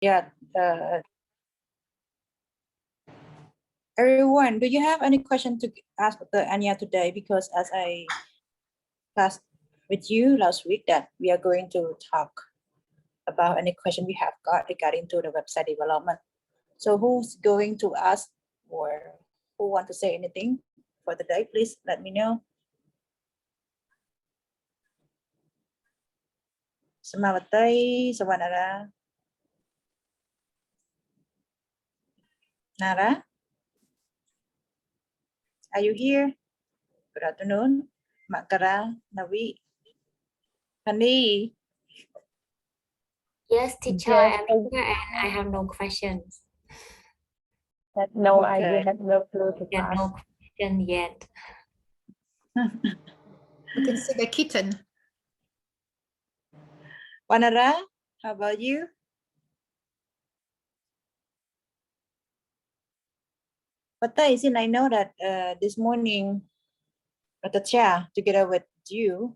Yeah. Everyone, do you have any question to ask the Ania today? Because as I discussed with you last week that we are going to talk about any question we have got regarding to the website development. So who's going to ask or who want to say anything for the day? Please let me know. Samavatay, Sawanara. Nara, are you here? Good afternoon. Makara, Navi, Hani. Yes, teacher, Yes, I'm here and I have no questions. had no Okay. idea, had no clue to Yeah, no ask. question yet. We can see the kitten. Wanara, how about you? But since I know that this morning, Dr. Chia, together with you,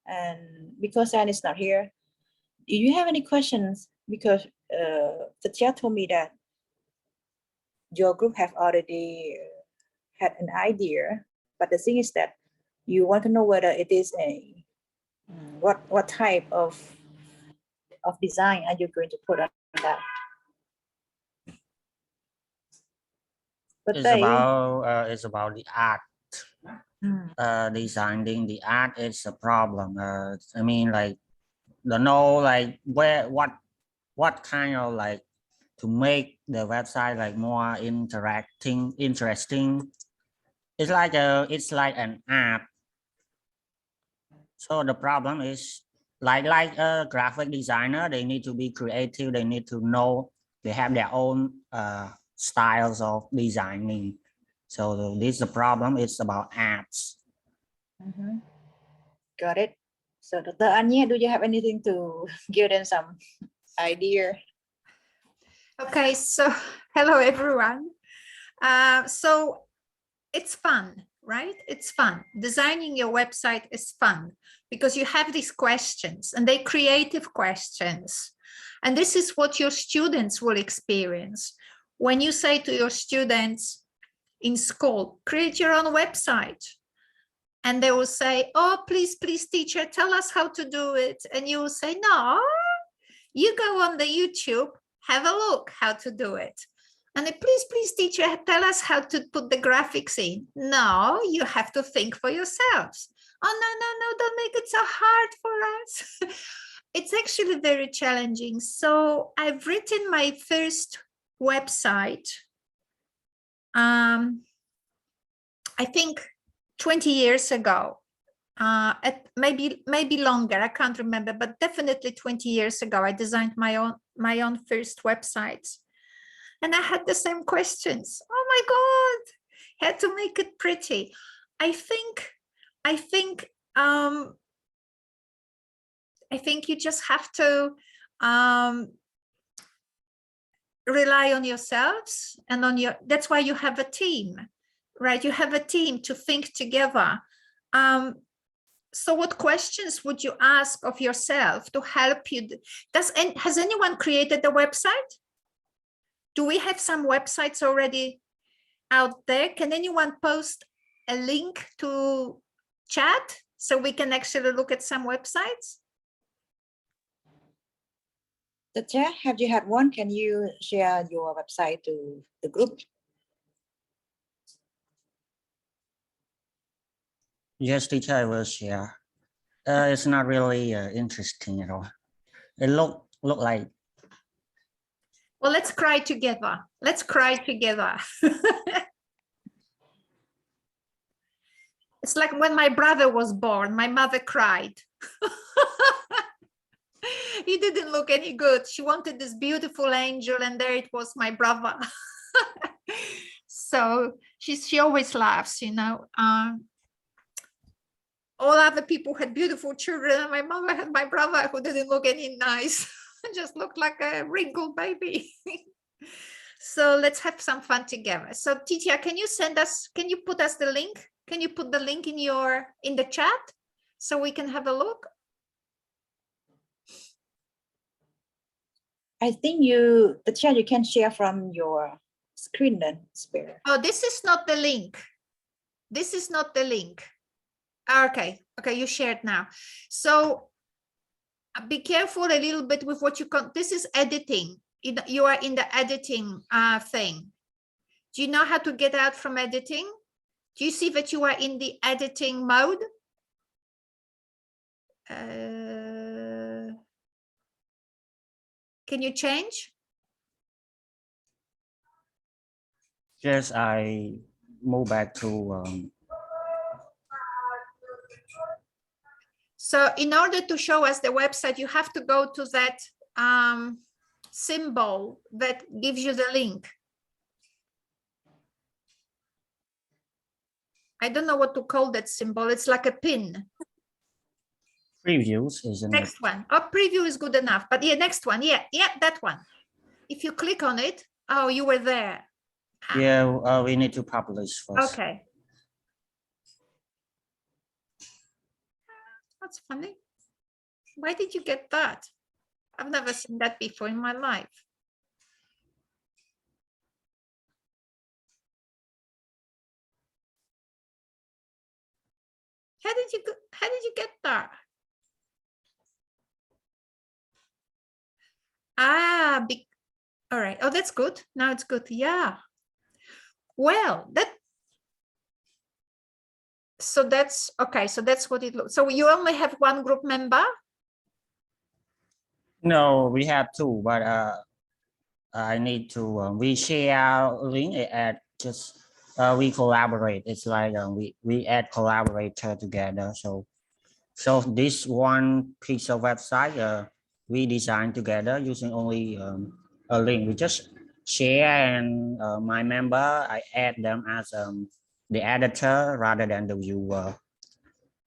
and because Anne is not here, do you have any questions? Because the Chia told me that your group have already had an idea, but the thing is that you want to know whether it is a what type of design are you going to put on that? But It's about the art. Mm. Designing the art is a problem. I mean, like, don't know, like, what kind of, like, to make the website like more interesting. It's like an app. So the problem is like a graphic designer, they need to be creative. They need to know, they have their own styles of designing. So this is the problem. It's about apps. Mm-hmm. Got it. So Dr. Ania, do you have anything to give them some idea? Okay, so hello everyone. So it's fun, right? It's fun. Designing your website is fun because you have these questions and they're creative questions. And this is what your students will experience. When you say to your students in school, create your own website. And they will say, oh, please, teacher, tell us how to do it. And you will say, no, you go on the YouTube, have a look how to do it. And please, teacher, tell us how to put the graphics in. No, you have to think for yourselves. Oh, no, don't make it so hard for us. It's actually very challenging. So I've written my first website, I think 20 years ago. Maybe longer, I can't remember, but definitely 20 years ago, I designed my own first website. And I had the same questions. Oh my God, had to make it pretty. I think you just have to rely on yourselves and on that's why you have a team, right? You have a team to think together. So what questions would you ask of yourself to help you? Has anyone created a website? Do we have some websites already out there? Can anyone post a link to chat so we can actually look at some websites? Tatya, have you had one? Can you share your website to the group? Yes, teacher, I will share. It's not really interesting at all. It look like. Well, let's cry together. Let's cry together. It's like when my brother was born, my mother cried. He didn't look any good. She wanted this beautiful angel, and there it was, my brother. So she always laughs, you know. All other people had beautiful children, and my mother had my brother who didn't look any nice. Just looked like a wrinkled baby. So let's have some fun together. So Titia, can you put us the link? Can you put the link in the chat so we can have a look? I think the chat you can share from your screen then, Spare. Oh, this is not the link. This is not the link. Okay, okay, you shared now. So be careful a little bit with what you can. This is editing. You are in the editing thing. Do you know how to get out from editing? Do you see that you are in the editing mode? Can you change? Yes, I move back to So in order to show us the website, you have to go to that symbol that gives you the link. I don't know what to call that symbol. It's like a pin. previews, isn't it? Next one. Oh, preview is good enough. But yeah, next one. Yeah, that one. If you click on it, oh, you were there. Yeah, we need to publish first. Okay. That's funny. Why did you get that? I've never seen that before in my life. How did you get that? Ah, all right. Oh, that's good. Now it's good. Yeah. Well, so that's okay. So that's what it looks. So you only have one group member? No, we have two, but I need to we share link at just we collaborate. It's like we add collaborator together. So this one piece of website we design together using only a link. We just share, and my member, I add them as the editor rather than the viewer.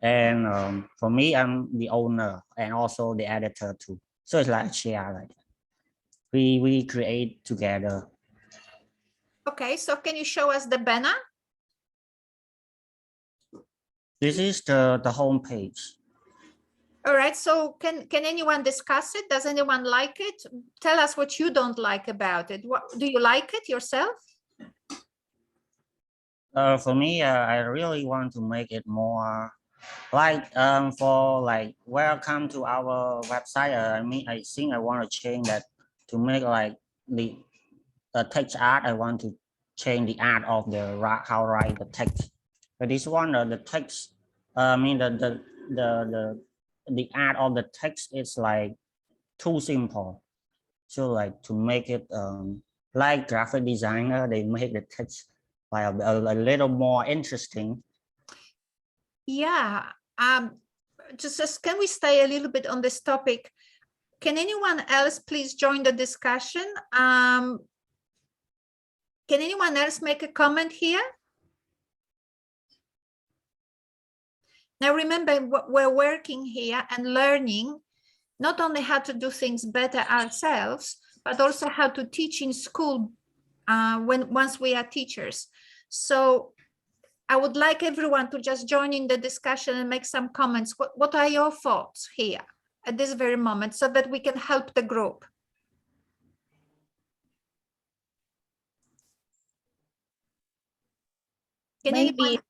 And for me, I'm the owner and also the editor too. So it's like share, like we create together. Okay, so can you show us the banner? This is the home page. All right, so can anyone discuss it? Does anyone like it? Tell us what you don't like about it. What do you like it yourself? For me, I really want to make it more like for like welcome to our website. I think I want to change that to make like the text art. I want to change the art of the how write the text. But this one, the text, the art of the text is like too simple. So like to make it like graphic designer, they make the text like a little more interesting. Yeah, just can we stay a little bit on this topic? Can anyone else please join the discussion? Can anyone else make a comment here? Now remember, we're working here and learning not only how to do things better ourselves, but also how to teach in school once we are teachers. So I would like everyone to just join in the discussion and make some comments. What are your thoughts here at this very moment so that we can help the group? Can Maybe,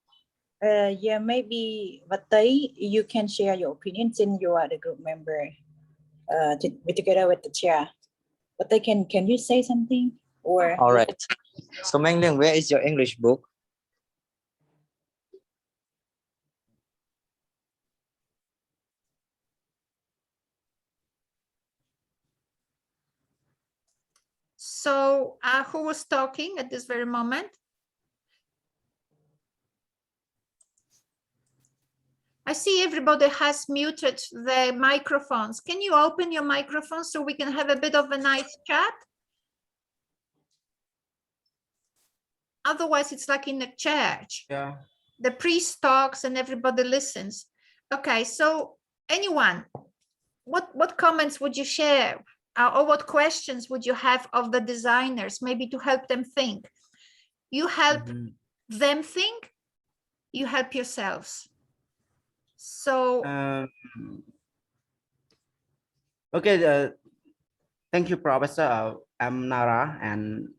anyone? maybe Vatay, you can share your opinion since you are the group member together with the chair. Vatay, can you say something? Or All right. So Mengling, where is your English book? So who was talking at this very moment? I see everybody has muted their microphones. Can you open your microphone so we can have a bit of a nice chat? Otherwise, it's like in a church. Yeah. The priest talks and everybody listens. Okay, so anyone, what comments would you share? Or what questions would you have of the designers, maybe to help them think? You help them think, you help yourselves. So Okay. Thank you, Professor. I'm Nara, and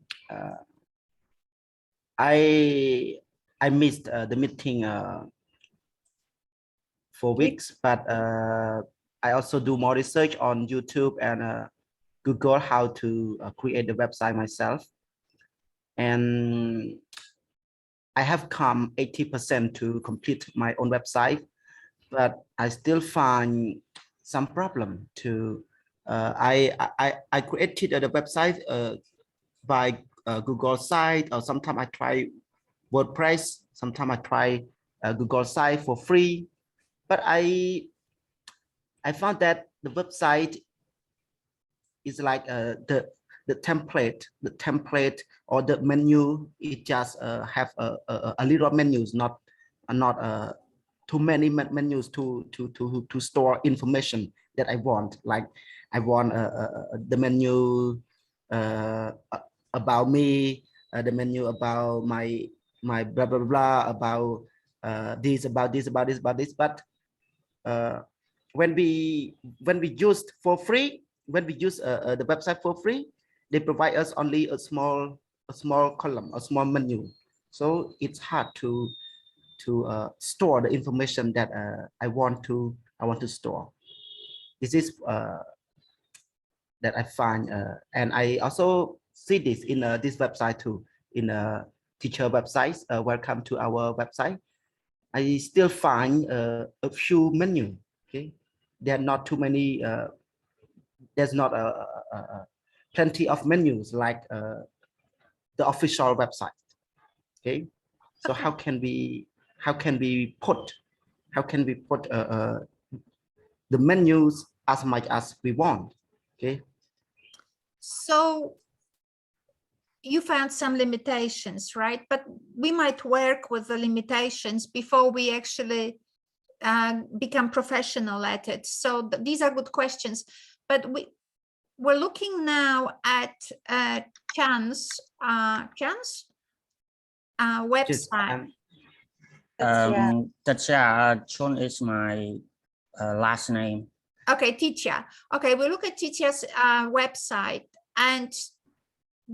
I missed the meeting for weeks, but I also do more research on YouTube and Google how to create the website myself, and I have come 80% to complete my own website, but I still find some problem to. I created the website by Google site, or sometimes I try Wordpress, sometimes I try Google site for free, but I found that the website is like the template or the menu. It just have a little menus, not too many menus to store information that I want. Like I want the menu about me, the menu about my blah blah blah, about this, about this, about this, about this. But when we used for free, when we use the website for free, they provide us only a small column, a small menu. So it's hard to store the information that I want to store. This is that I find, and I also see this in this website too, in teacher websites. Welcome to our website. I still find a few menu. Okay, there are not too many. There's not plenty of menus like the official website. Okay, so Okay. how can we put the menus as much as we want? Okay. So you found some limitations, right? But we might work with the limitations before we actually become professional at it. So these are good questions. But we're looking now at Chan's website. Tacha, Chun is my last name. Okay, Ticha. Okay, we look at Ticha's website, and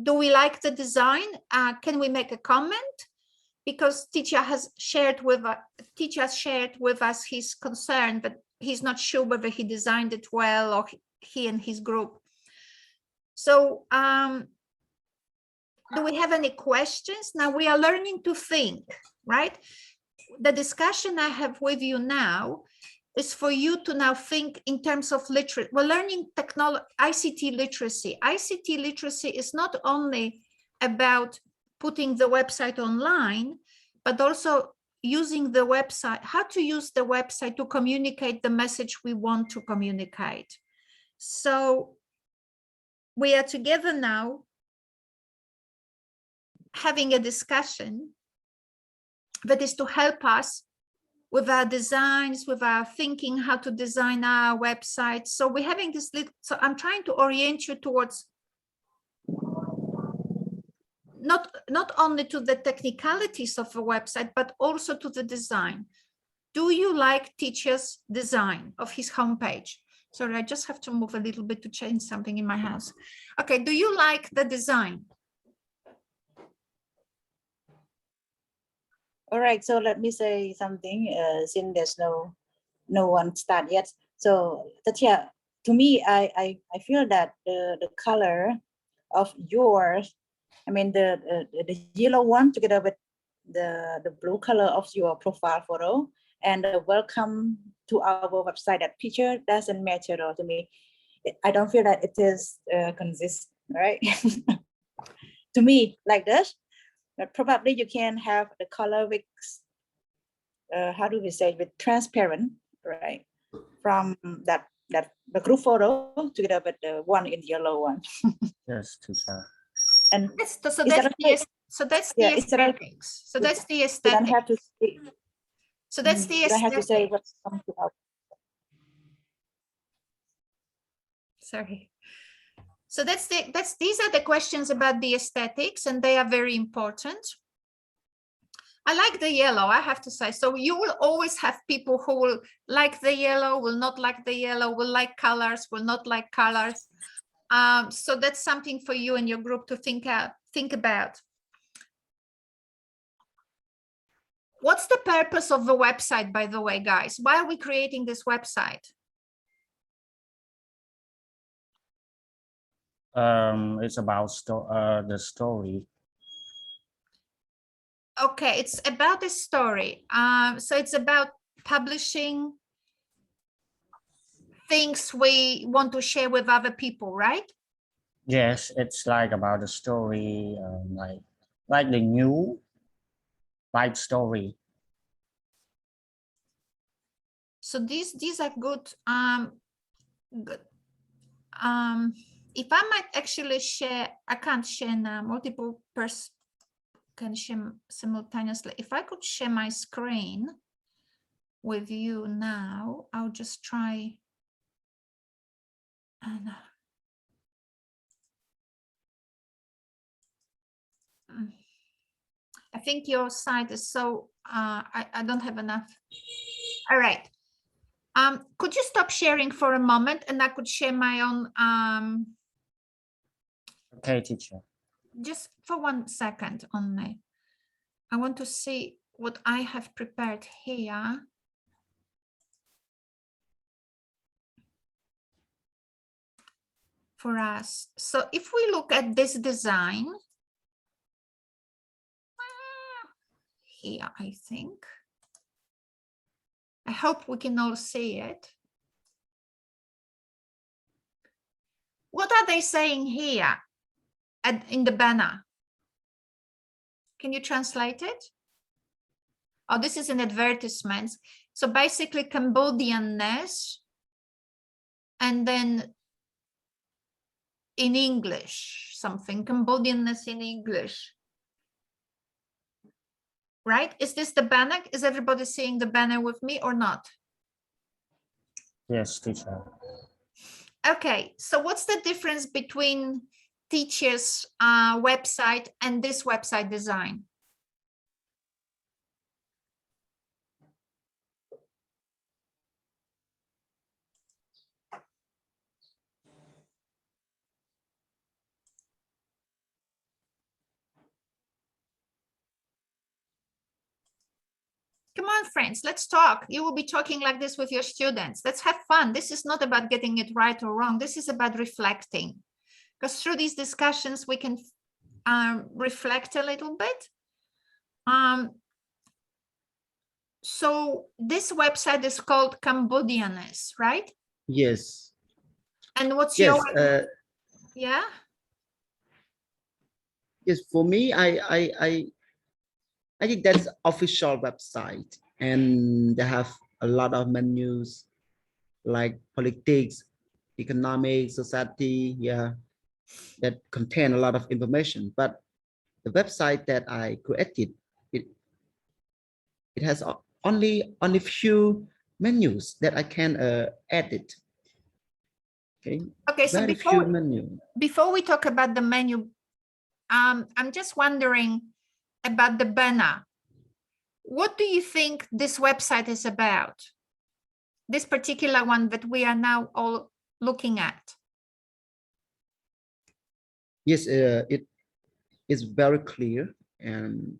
do we like the design? Can we make a comment? Because Ticha has shared with us his concern, but he's not sure whether he designed it well or he and his group. So do we have any questions? Now we are learning to think, right? The discussion I have with you now is for you to now think in terms of literacy. We're learning ICT literacy. ICT literacy is not only about putting the website online, but also using the website, how to use the website to communicate the message we want to communicate. So we are together now having a discussion that is to help us with our designs, with our thinking, how to design our website. So we're having this little, so I'm trying to orient you towards not only to the technicalities of a website, but also to the design. Do you like Teacher's design of his homepage? Sorry, I just have to move a little bit to change something in my house. Okay, do you like the design? All right, so let me say something since there's no one start yet. So Tatya, to me, I feel that the color of yours, I mean the yellow one together with the blue color of your profile photo and the welcome to our website, that picture doesn't match at all to me. I don't feel that it is consistent, right? To me, like this. But probably you can have the color with, how do we say, with transparent, right? From that the group photo together with the one in yellow one. Yes, teacher. And So that's the aesthetics. So that's the you aesthetic. don't have to say, So that's the you don't have to say aesthetic. what comes out. Sorry. So these are the questions about the aesthetics, and they are very important. I like the yellow, I have to say. So you will always have people who will like the yellow, will not like the yellow, will like colors, will not like colors. So that's something for you and your group to think about. What's the purpose of the website, by the way, guys? Why are we creating this website? It's about the story. Okay, it's about the story. So it's about publishing things we want to share with other people, right? Yes, it's like about the story, like the new life story. So these are good. Good. If I might actually share, I can't share now. Multiple person can share simultaneously. If I could share my screen with you now, I'll just try. And I think your site is so I don't have enough. All right. Could you stop sharing for a moment and I could share my own Okay, teacher. just for 1 second only. I want to see what I have prepared here. For us. So if we look at this design here, I think. I hope we can all see it. What are they saying here in the banner? Can you translate it? Oh, this is an advertisement. So basically Cambodianness and then in English, something, Cambodianness in English. Right? Is this the banner? Is everybody seeing the banner with me or not? Yes, teacher. Okay, so what's the difference between teachers' website and this website design? Come on, friends, let's talk. You will be talking like this with your students. Let's have fun. This is not about getting it right or wrong. This is about reflecting. Because through these discussions, we can reflect a little bit. So this website is called Cambodianness, right? Yes. And what's Yes. your... Yeah? Yes. For me, I think that's official website, and they have a lot of menus like politics, economic, society, yeah, that contain a lot of information. But the website that I created, it has only few menus that I can edit. Okay. Okay, so Very few menu. before we talk about the menu, I'm just wondering about the banner. What do you think this website is about? This particular one that we are now all looking at. Yes, it is very clear. And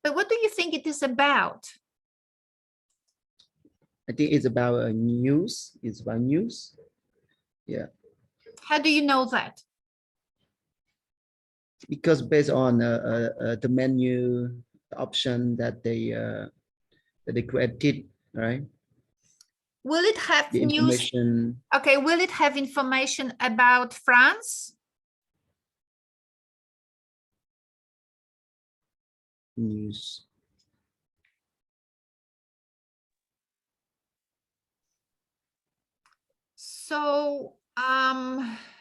but what do you think it is about? I think it's about news. It's about news. Yeah. How do you know that? Because based on the menu, the option that they created, right? Will it have The news? information. Okay, will it have information about France? News. So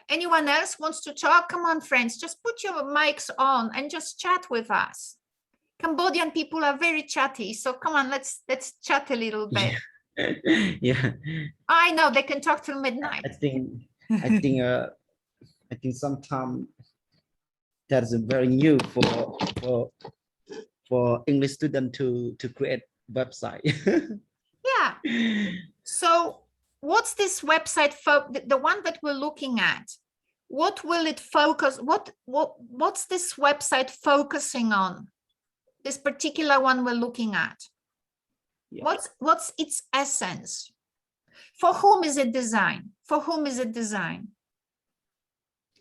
anyone else wants to talk? Come on, friends, just put your mics on and just chat with us. Cambodian people are very chatty, so come on, let's chat a little bit. Yeah. I know they can talk till midnight. I think sometimes that's very new for English student to create website. Yeah. So what's this website the one that we're looking at? What will it focus? What's this website focusing on? This particular one we're looking at. Yeah. What's its essence? For whom is it designed? For whom is it designed?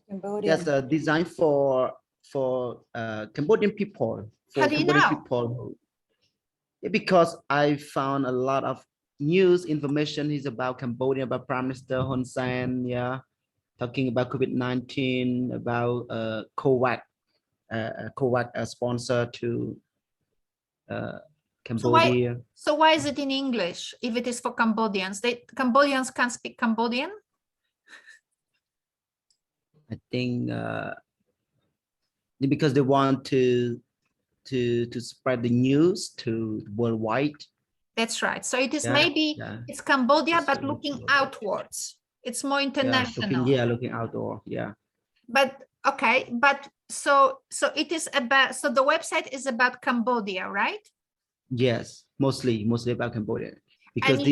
Cambodia. That's a design for Cambodian people. How do you Cambodian know? people. Yeah, because I found a lot of news information is about Cambodia, about Prime Minister Hun Sen, yeah, talking about COVID-19, about COVAX, sponsor to Cambodia. So why is it in English if it is for Cambodians? Cambodians can't speak Cambodian? I think because they want to spread the news to worldwide. That's right. So it is Yeah, maybe yeah. it's Cambodia, It's but a- looking outwards. It's more international. Looking outdoor. Yeah. But okay, but so it is about, so the website is about Cambodia, right? Yes, mostly about Cambodia, because And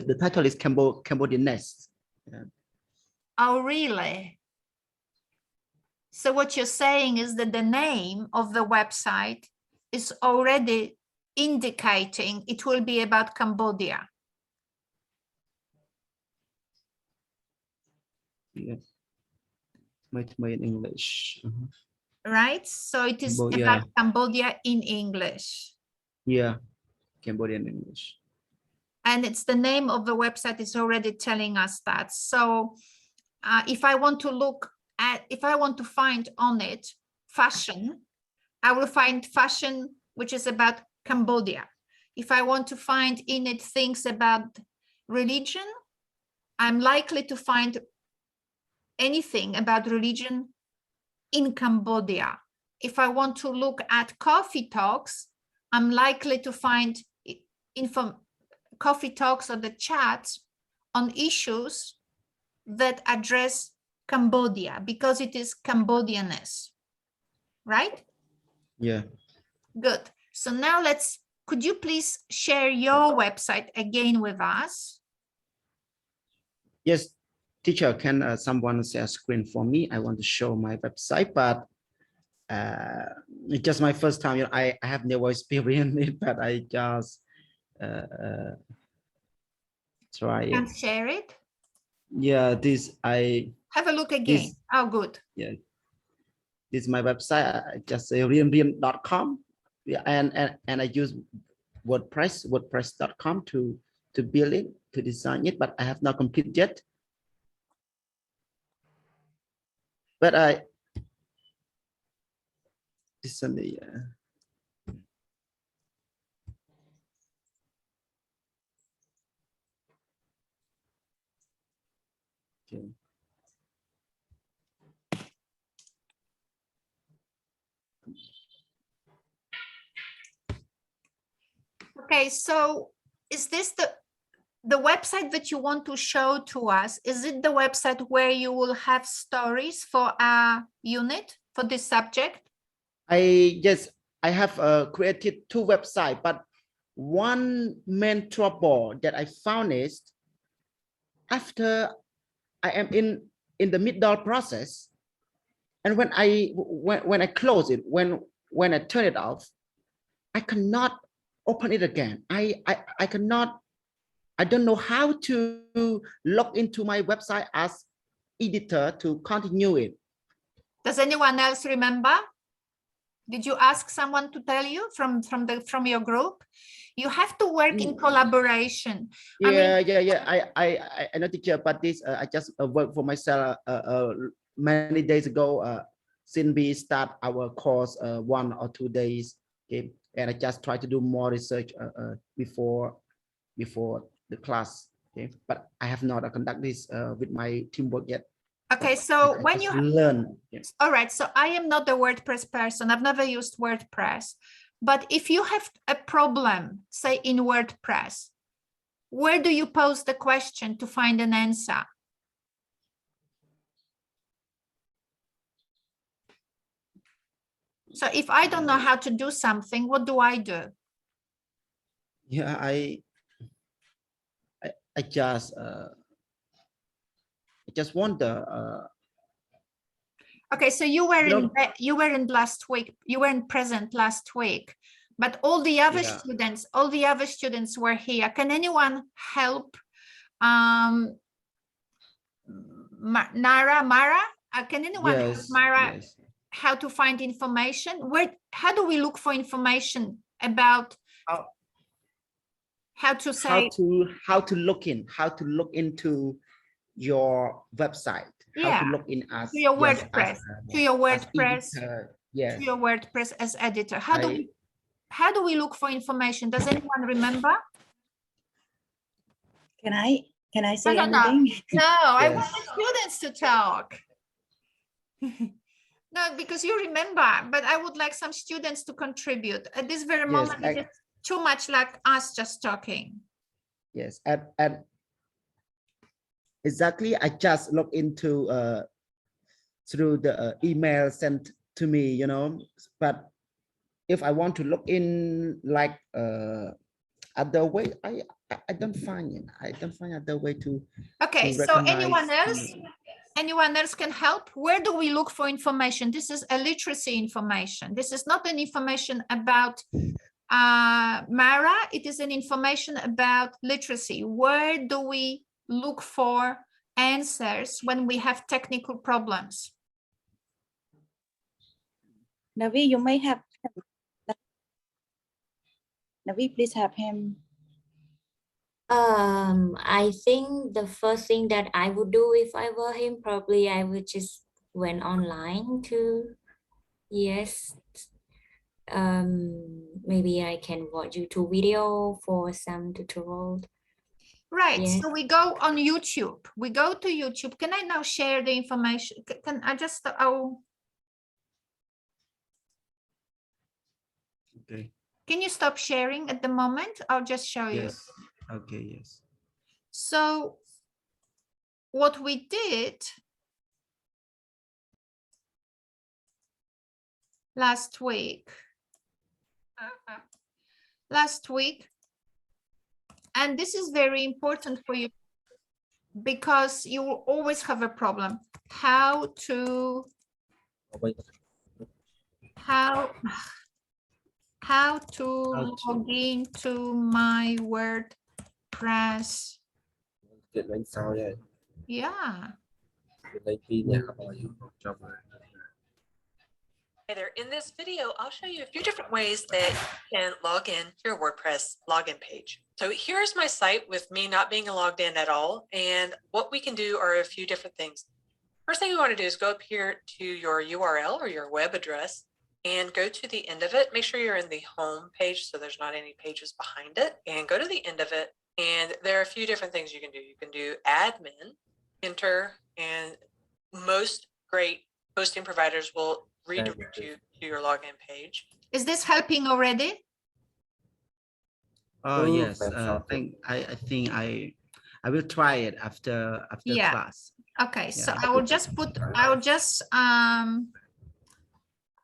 the title is Cambodian Nest. Yeah. Oh, really? So what you're saying is that the name of the website is already indicating it will be about Cambodia. Yes. Made in English. Right? So it is Cambodia. about Cambodia in English. Yeah, Cambodian English. And it's the name of the website is already telling us that. So if I want to look at, if I want to find on it fashion, I will find fashion, which is about Cambodia. If I want to find in it things about religion, I'm likely to find anything about religion in Cambodia. If I want to look at coffee talks, I'm likely to find coffee talks or the chats on issues that address Cambodia, because it is Cambodianness, right? Yeah. Good. So now could you please share your website again with us? Yes, teacher, can someone share a screen for me? I want to show my website, but it's just my first time. You know, I have never experienced it, but I just try it. Can't share it? Yeah, this I Have a look again. Oh, good. Yeah, this is my website. I just say riam.com. Yeah, and I use wordpress.com to build it, to design it, but I have not completed yet. But this is the okay. Okay, so is this the website that you want to show to us? Is it the website where you will have stories for a unit for this subject? Yes, I have created 2 websites, but one main trouble that I found is after I am in the middle process, and when I close it, when I turn it off, I cannot open it again. I cannot. I don't know how to log into my website as editor to continue it. Does anyone else remember? Did you ask someone to tell you from your group? You have to work in collaboration. Yeah, I know, teacher, but this I just work for myself many days ago. Since we start our course 1 or 2 days, okay, and I just try to do more research before the class, okay, but I have not conduct this with my teamwork yet. Okay, so when you learn, yes. All right, so I am not a WordPress person. I've never used WordPress, but if you have a problem, say in WordPress, where do you post the question to find an answer? So if I don't know how to do something, what do I do? Yeah, I just just want the Okay, so you were No. you were in last week, you weren't present last week, but all the other Yeah. students were here. Can anyone help Mara? Can anyone help yes, Mara yes. how to find information? How do we look for information about How- how to say how to look into your website, how Yeah, to look in as to your yes, WordPress, as, to your as WordPress, editor. Yes, to your WordPress as editor? I- How do we look for information? Does anyone remember? Can I say No. anything? No, I Yes. want the students to talk. No, because you remember, but I would like some students to contribute. At this very Yes, moment, it is too much like us just talking. yes, and exactly. I just look into through the email sent to me, you know. But if I want to look in like other way, I don't find it. I don't find other way to. Okay, to so recognize, anyone else? Anyone else can help? Where do we look for information? This is a literacy information. This is not an information about Mara. It is an information about literacy. Where do we look for answers when we have technical problems? Navi, you may have. Navi, please have him. I think the first thing that I would do if I were him, probably I would just went online to, yes. Maybe I can watch YouTube video for some tutorial. Right, Yes. so we go on YouTube. We go to YouTube. Can I now share the information? Can I just, Okay. can you stop sharing at the moment? I'll just show you. Yes. Okay. Yes. So what we did last week, and this is very important for you because you will always have a problem. How to log into my WordPress. Yeah. Hey there, in this video, I'll show you a few different ways that you can log in to your WordPress login page. So here's my site with me not being logged in at all. And what we can do are a few different things. First thing we want to do is go up here to your URL or your web address and go to the end of it. Make sure you're in the home page so there's not any pages behind it, and go to the end of it. And there are a few different things you can do. You can do admin, enter, and most great hosting providers will redirect you to your login page. Is this helping already? Oh yes. I think I will try it after Yeah. class. Okay, so Yeah. I will just put,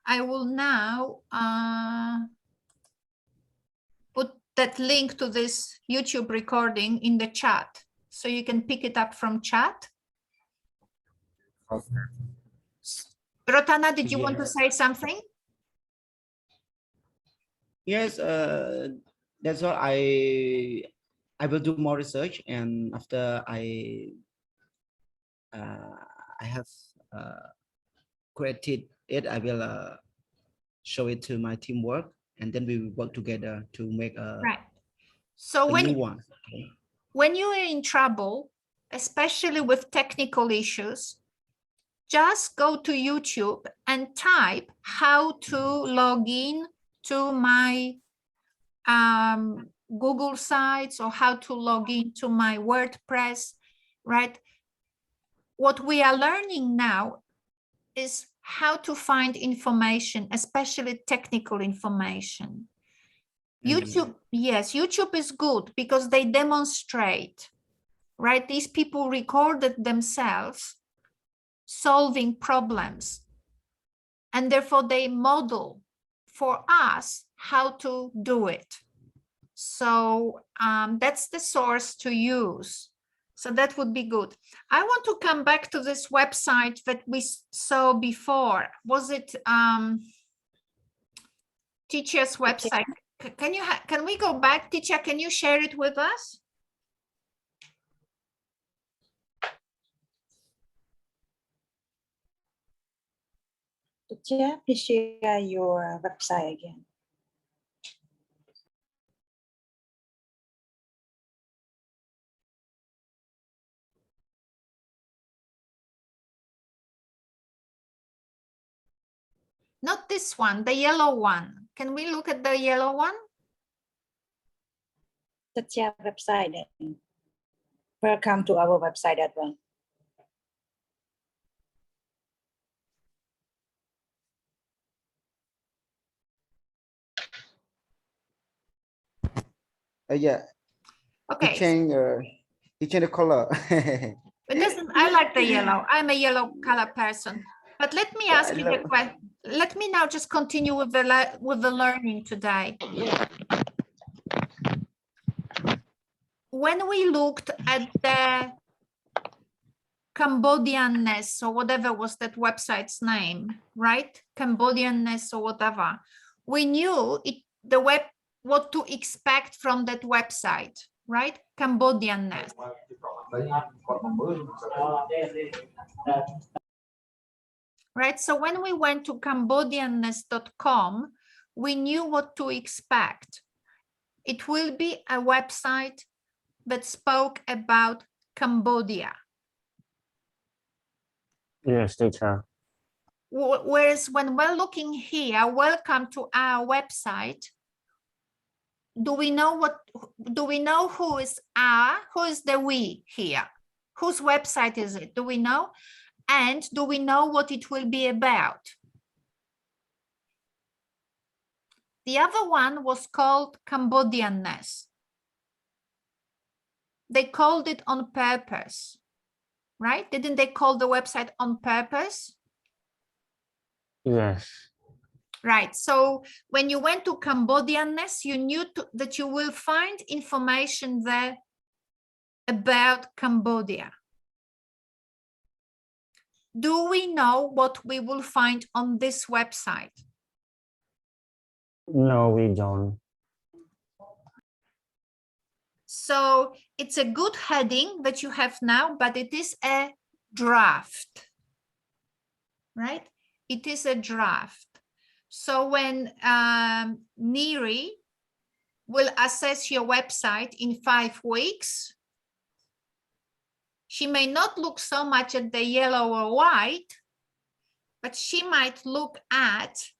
I will now put that link to this YouTube recording in the chat, so you can pick it up from chat. Rotana, did you want to say something? Yes. That's all. I will do more research, and after I have created it, I will show it to my teamwork, and then we will work together to make Right. So a new one. when you are in trouble, especially with technical issues, just go to YouTube and type how to log in to my Google sites, or how to log into my WordPress, right? What we are learning now is how to find information, especially technical information. YouTube, yes, YouTube is good because they demonstrate, right? These people recorded themselves solving problems, and therefore they model for us how to do it. So that's the source to use. So that would be good. I want to come back to this website that we saw before. Was it teacher's website? Can we go back, teacher? Can you share it with us? Yeah, please share your website again. Not this one, the yellow one. Can we look at the yellow one? That's your website then. Welcome to our website that one. Yeah. Okay. He changed the color. It doesn't. I like the yellow. I'm a yellow color person. But let me ask you the question. Let me now just continue with the learning today. When we looked at the Cambodianness or whatever was that website's name, right? Cambodianness or whatever. We knew what to expect from that website, right? Cambodianness. Right, so when we went to Cambodianness.com, we knew what to expect. It will be a website that spoke about Cambodia. Yes, teacher. Whereas when we're looking here, welcome to our website, do we know who is the we here? Whose website is it? Do we know? And do we know what it will be about? The other one was called Cambodianness. They called it on purpose, right? Didn't they call the website on purpose? Yes. Right. So when you went to Cambodianness, you knew that you will find information there about Cambodia. Do we know what we will find on this website? No, we don't. So it's a good heading that you have now, but it is a draft, right? It is a draft. So when NIE will assess your website in 5 weeks, she may not look so much at the yellow or white, but she might look at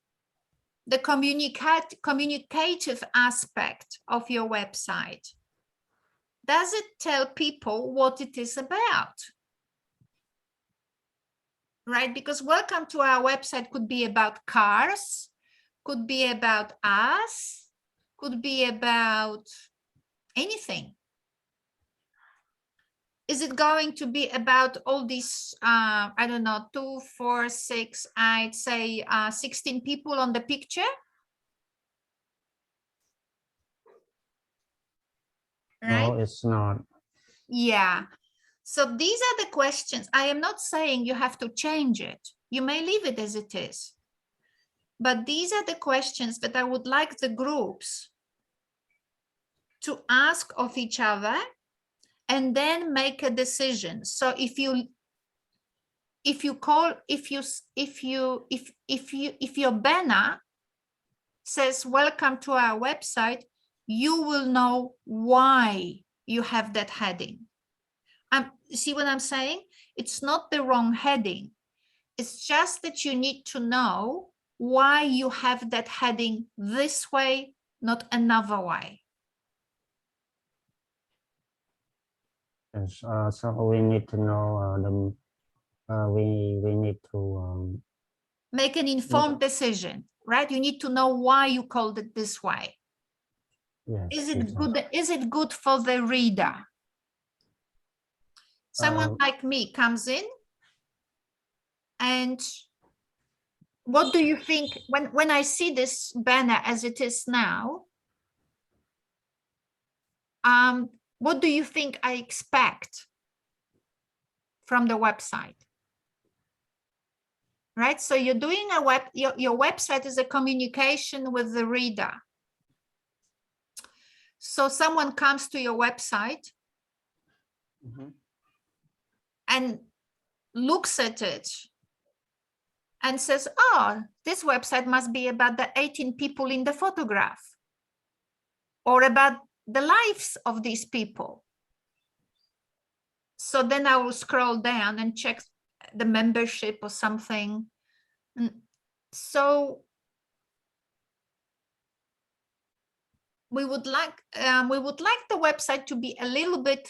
the communicative aspect of your website. Does it tell people what it is about? Right, because welcome to our website could be about cars, could be about us, could be about anything. Is it going to be about all these, I don't know, 2, 4, 6, I'd say 16 people on the picture? Right? No, it's not. Yeah. So these are the questions. I am not saying you have to change it. You may leave it as it is. But these are the questions that I would like the groups to ask of each other and then make a decision. So if your banner says welcome to our website, you will know why you have that heading. See what I'm saying? It's not the wrong heading. It's just that you need to know why you have that heading this way, not another way. Yes, so we need to know we need to make an informed decision, right? You need to know why you called it this way. yes, Is it good? Is it good for the reader? Someone like me comes in, and what do you think when I see this banner as it is now? What do you think I expect from the website. Right? So you're doing your website is a communication with the reader. So someone comes to your website and looks at it and says, oh, this website must be about the 18 people in the photograph or about the lives of these people. So then I will scroll down and check the membership or something. So we would like the website to be a little bit,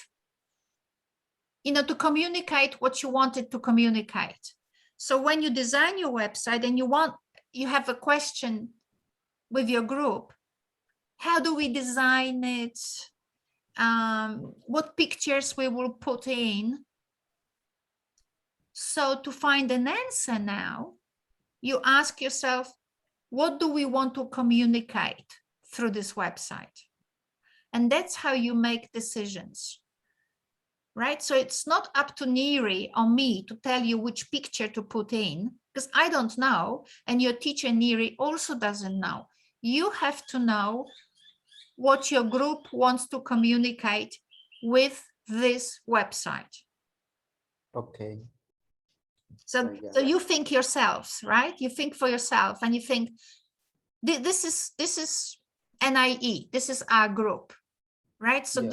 to communicate what you wanted to communicate. So when you design your website and you have a question with your group, how do we design it? What pictures we will put in? So to find an answer now, you ask yourself, what do we want to communicate through this website? And that's how you make decisions, right? So it's not up to Neri or me to tell you which picture to put in, because I don't know, and your teacher Neri also doesn't know. You have to know what your group wants to communicate with this website. Okay. So you think yourselves, right? You think for yourself and you think, this is NIE, this is our group, right? So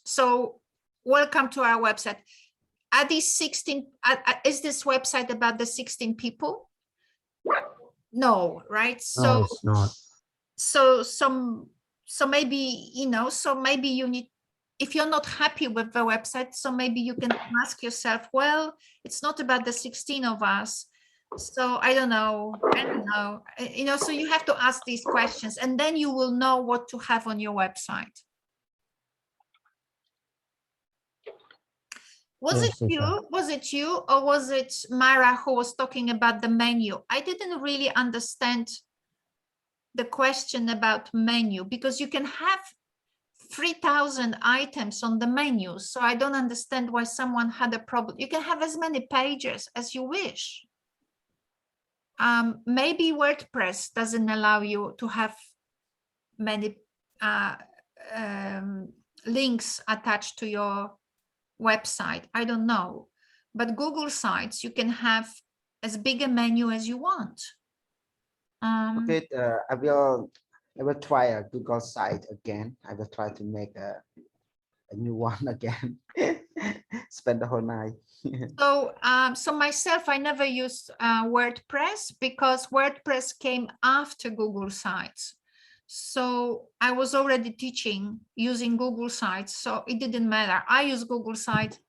so welcome to our website. Are these 16, is this website about the 16 people? No, right? So No, it's not. So maybe, so maybe you need, if you're not happy with the website, so maybe you can ask yourself, well, it's not about the 16 of us. So I don't know, so you have to ask these questions and then you will know what to have on your website. Was it you or was it Mara who was talking about the menu? I didn't really understand the question about menu because you can have 3,000 items on the menu. So I don't understand why someone had a problem. You can have as many pages as you wish. Maybe WordPress doesn't allow you to have many links attached to your website. I don't know. But Google Sites, you can have as big a menu as you want. Okay, I will try a Google site again. I will try to make a new one again. Spend the whole night. So myself, I never used WordPress because WordPress came after Google Sites. So I was already teaching using Google Sites, so it didn't matter. I use Google Sites.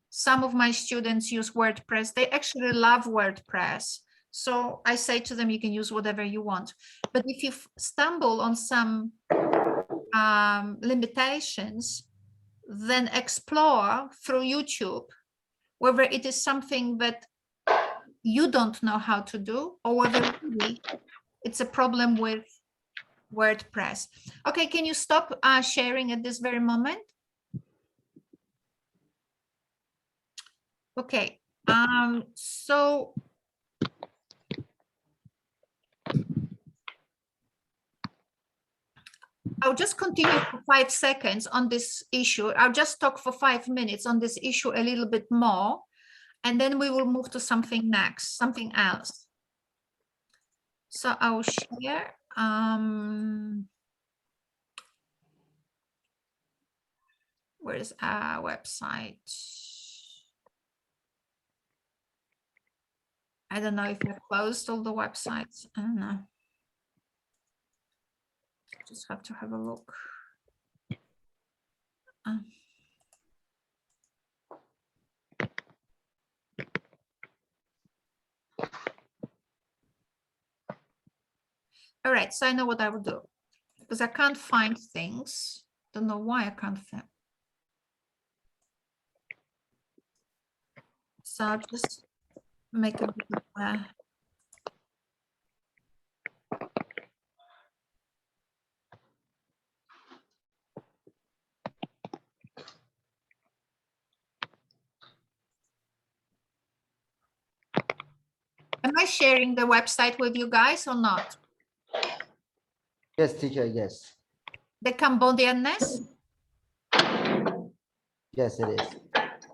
Some of my students use WordPress. They actually love WordPress. So I say to them, you can use whatever you want. But if you stumble on some limitations, then explore through YouTube whether it is something that you don't know how to do or whether really it's a problem with WordPress. Okay, can you stop sharing at this very moment? Okay, so I'll just continue for 5 seconds on this issue. I'll just talk for 5 minutes on this issue a little bit more, and then we will move to something next, something else. So I will share. Where is our website? I don't know if I closed all the websites. I don't know. Just have to have a look. All right, so I know what I will do because I can't find things. Don't know why I can't find. So I'll just make a bit of sharing the website with you guys or not? Yes, teacher. Yes. The Cambodianness? Yes, it is.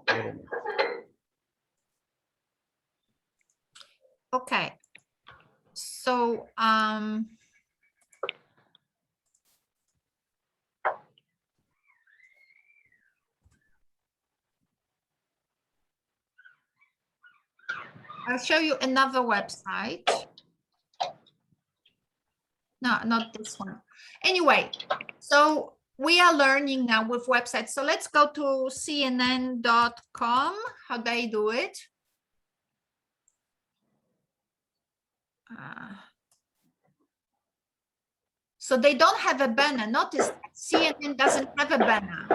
Very nice. Okay. So, I'll show you another website. No, not this one. Anyway, so we are learning now with websites. So let's go to cnn.com, how they do it. So they don't have a banner. Notice CNN doesn't have a banner.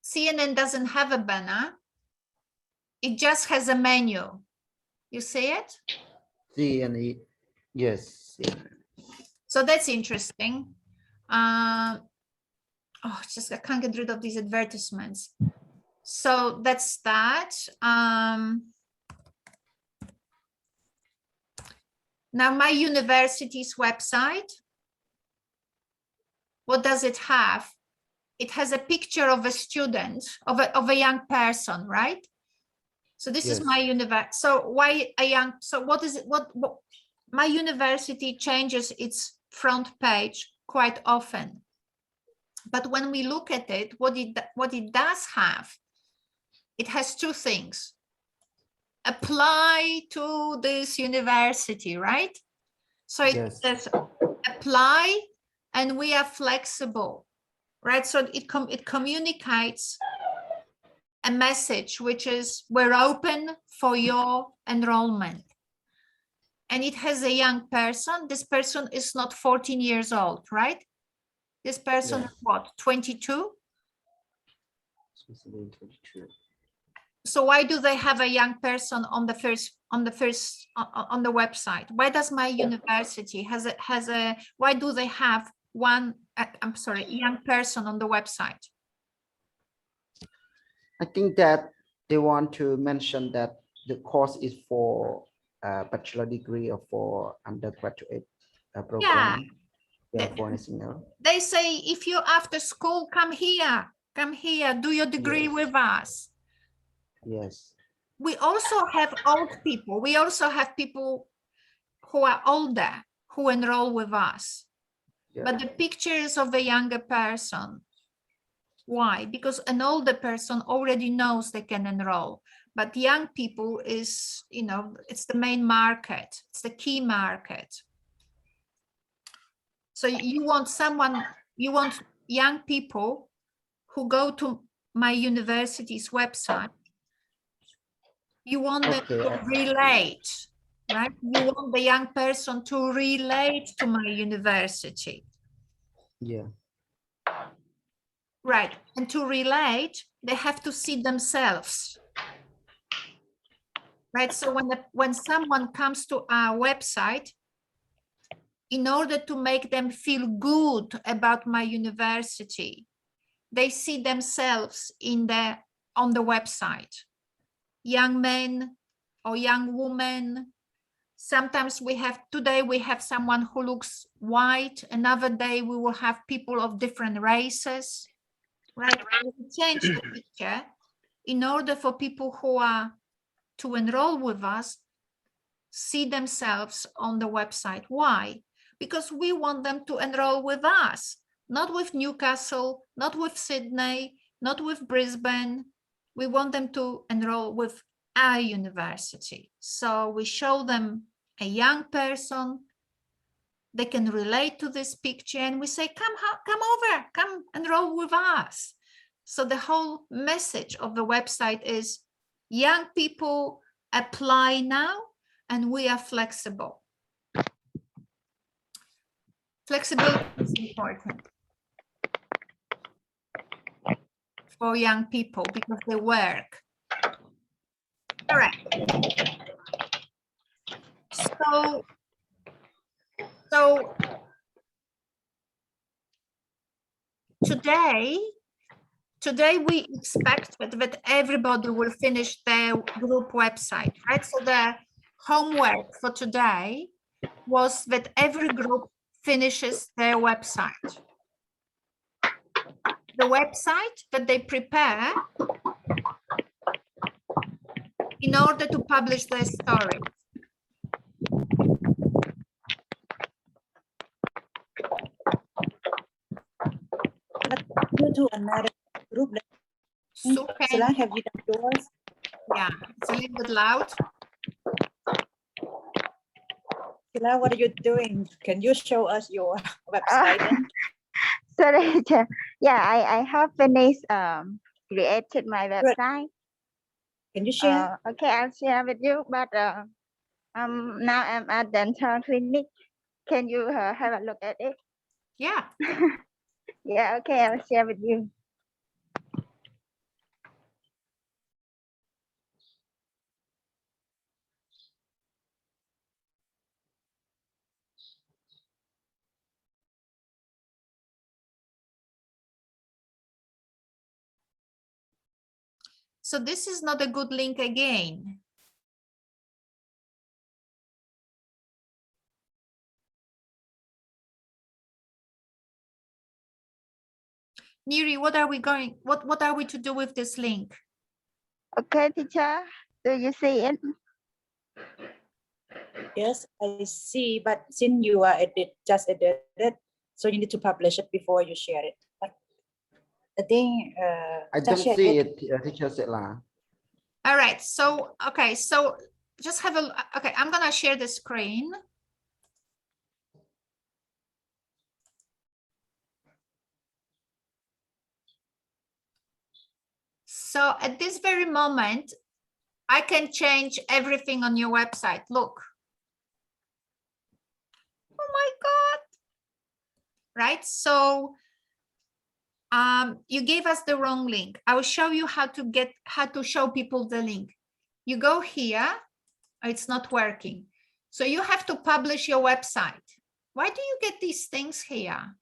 CNN doesn't have a banner. It just has a menu. You see it? CNE. Yes. So that's interesting. Oh, just I can't get rid of these advertisements. So that's that. Now my university's website, what does it have? It has a picture of a student, of a young person, right? So this is my university. So why a young, so what is it, what my university changes its front page quite often. But when we look at it, what it does have, it has two things. Apply to this university, right? So it says apply and we are flexible, right? So it communicates a message, which is we're open for your enrollment. And it has a young person. This person is not 14 years old, right? This person is what, 22? So why do they have a young person on the website? Why does my university why do they have one, I'm sorry, young person on the website? I think that they want to mention that the course is for a bachelor degree or for undergraduate program. Yeah, for anything else. They say, if you're after school, come here, do your degree with us. Yes. We also have old people. We also have people who are older who enroll with us. But the pictures of a younger person. Why? Because an older person already knows they can enroll. But young people is, you know, it's the main market. It's the key market. So you want young people who go to my university's website. You want them to relate, right? You want the young person to relate to my university. Yeah. Right. And to relate, they have to see themselves. Right. So when someone comes to our website, in order to make them feel good about my university, they see themselves on the website. Young men or young women. Sometimes today we have someone who looks white. Another day we will have people of different races, right? We change the picture in order for people who are to enroll with us, see themselves on the website. Why? Because we want them to enroll with us, not with Newcastle, not with Sydney, not with Brisbane. We want them to enroll with our university. So we show them a young person, they can relate to this picture, and we say, come over, come enroll with us. So the whole message of the website is young people apply now, and we are flexible. Flexibility is important for young people because they work. All right. So today today we expect that everybody will finish their group website, right? So the homework for today was that every group finishes their website. The website that they prepare in order to publish their story. Go to another group. So Sila, have you done yours? yeah, it's a little bit loud. Sila, what are you doing? Can you show us your website? Then? Sorry, teacher. Yeah, I have finished created my website. Can you share? Okay, I'll share with you. But now I'm at dental clinic. Can you have a look at it? Yeah. Yeah, okay, I'll share with you. So this is not a good link again. Neri, what are we to do with this link? Okay, teacher. Do you see it? Yes, I see. But since you are just edited, so you need to publish it before you share it. But I think I don't see it, teacher Sela. All right. So okay. So just have a okay. I'm gonna share the screen. So at this very moment, I can change everything on your website. Look. Oh my God. Right. So you gave us the wrong link. I will show you how to show people the link. You go here. It's not working. So you have to publish your website. Why do you get these things here?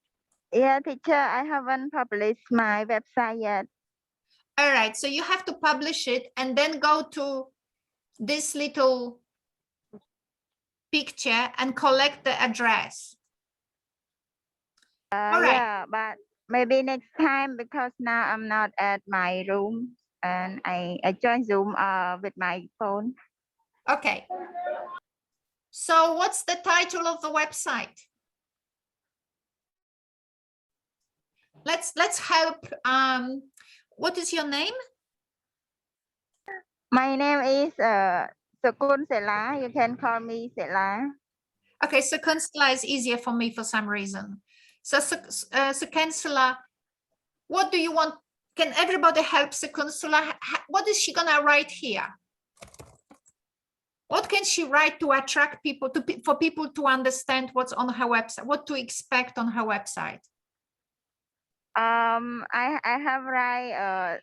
Yeah, teacher, I haven't published my website yet. All right, so you have to publish it and then go to this little picture and collect the address. All right. Yeah, but maybe next time, because now I'm not at my room and I join Zoom with my phone. Okay. So what's the title of the website? Let's help. What is your name? My name is Sakun Sela. You can call me Sela. Okay, so Kansala is easier for me for some reason. So Kansala, what do you want? Can everybody help Kansala? What is she gonna write here? What can she write to attract people, for people to understand what's on her website, what to expect on her website? I have write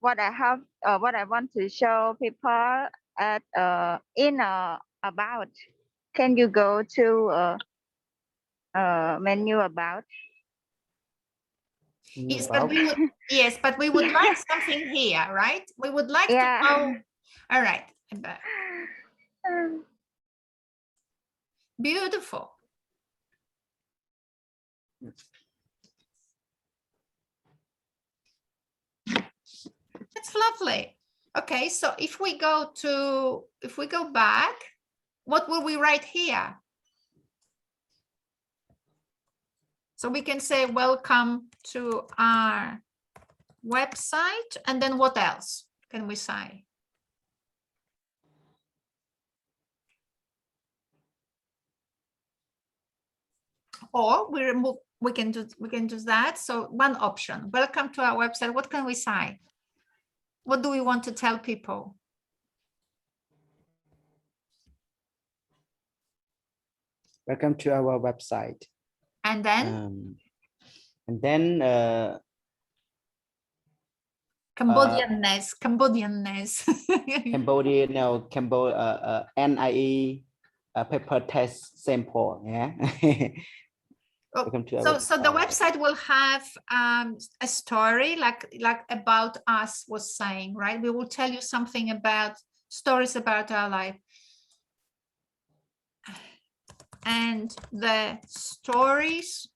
what I want to show people at about. Can you go to menu about? Yes, but we would like something here, right? We would like to know. All right. Beautiful. That's lovely. Okay, so if we go back, what will we write here? So we can say welcome to our website, and then what else can we say? Or we can do that. So one option, welcome to our website. What can we say? What do we want to tell people? Welcome to our website. And then? Cambodianness. Cambodian, no, NIE paper test sample. Yeah. Oh, Welcome to so our so the website will have a story like about us was saying, right? We will tell you something about stories about our life. And the stories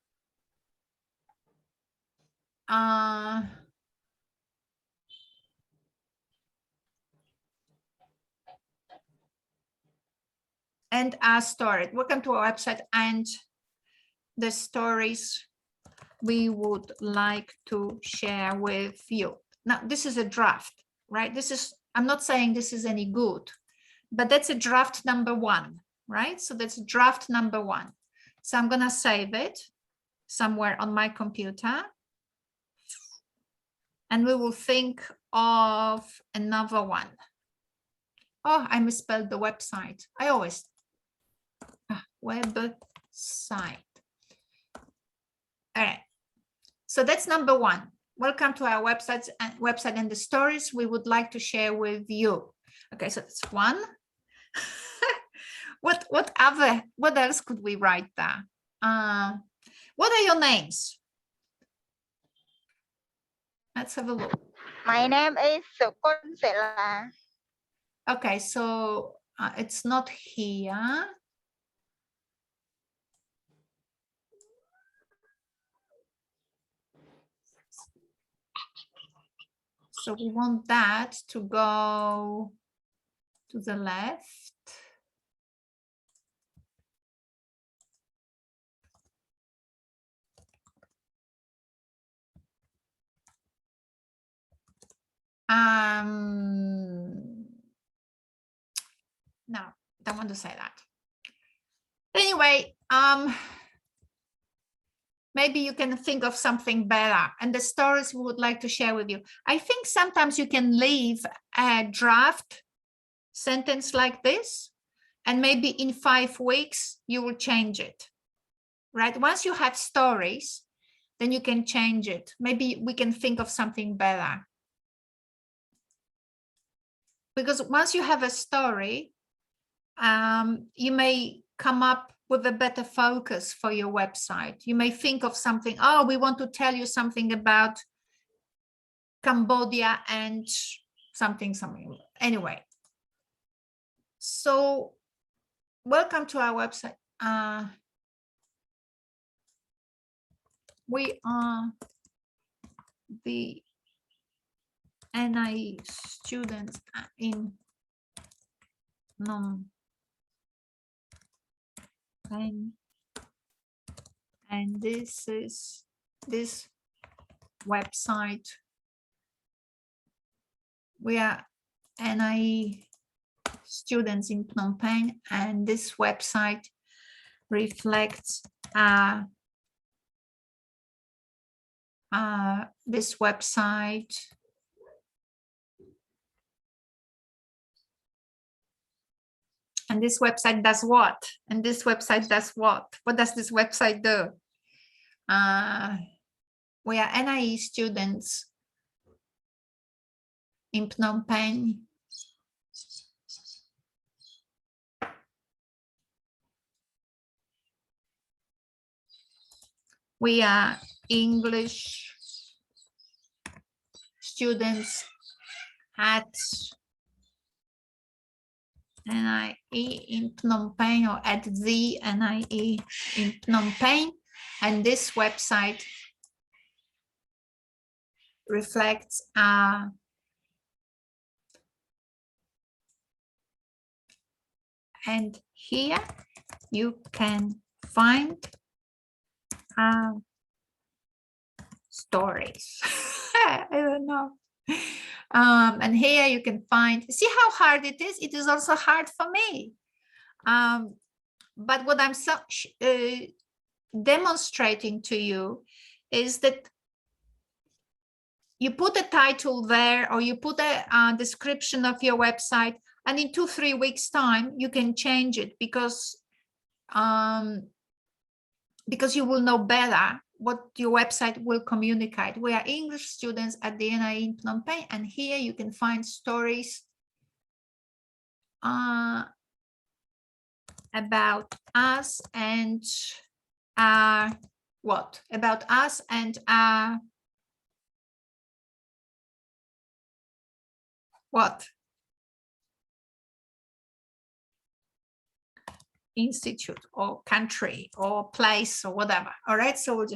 and are stored. Welcome to our website and the stories we would like to share with you. Now, this is a draft, right? This is, I'm not saying this is any good, but that's a draft number 1, right? So that's draft number 1. So I'm gonna save it somewhere on my computer. And we will think of another one. Oh, I misspelled the website. I always, website. All right. So that's number 1. Welcome to our website and the stories we would like to share with you. Okay, so that's 1. What else could we write there? What are your names? Let's have a look. My name is Sukonsela. Okay, so it's not here. So we want that to go to the left. No, don't want to say that. Anyway, maybe you can think of something better and the stories we would like to share with you. I think sometimes you can leave a draft sentence like this, and maybe in 5 weeks, you will change it, right? Once you have stories, then you can change it. Maybe we can think of something better. Because once you have a story, you may come up with a better focus for your website. You may think of something, oh, we want to tell you something about Cambodia and something. Anyway, so welcome to our website. We are the NIE students in Phnom Penh, and this is this website. We are NIE students in Phnom Penh, and this website reflects this website and this website does what? And this website does what? What does this website do? We are NIE students in Phnom Penh. We are English students at NIE in Phnom Penh, or at the NIE in Phnom Penh, and this website reflects and here you can find stories. I don't know. And here you can find, see how hard it is? It is also hard for me. But what I'm demonstrating to you is that you put a title there, or you put a description of your website, and in 2-3 weeks time, you can change it because you will know better what your website will communicate. We are English students at the NIE in Phnom Penh, and here you can find stories about us and our what? About us and what? Institute or country or place or whatever. All right. So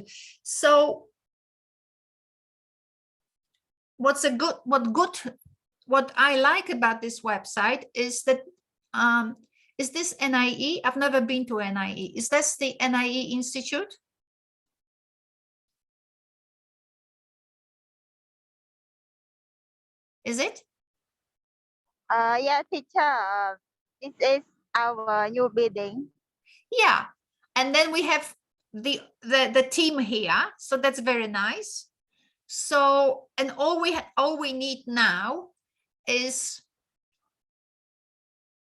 what I like about this website is that is this NIE? I've never been to NIE. Is this the NIE Institute? Is it? Yeah, teacher. This is our new building. Yeah. And then we have the team here. So that's very nice. So, and all we need now is,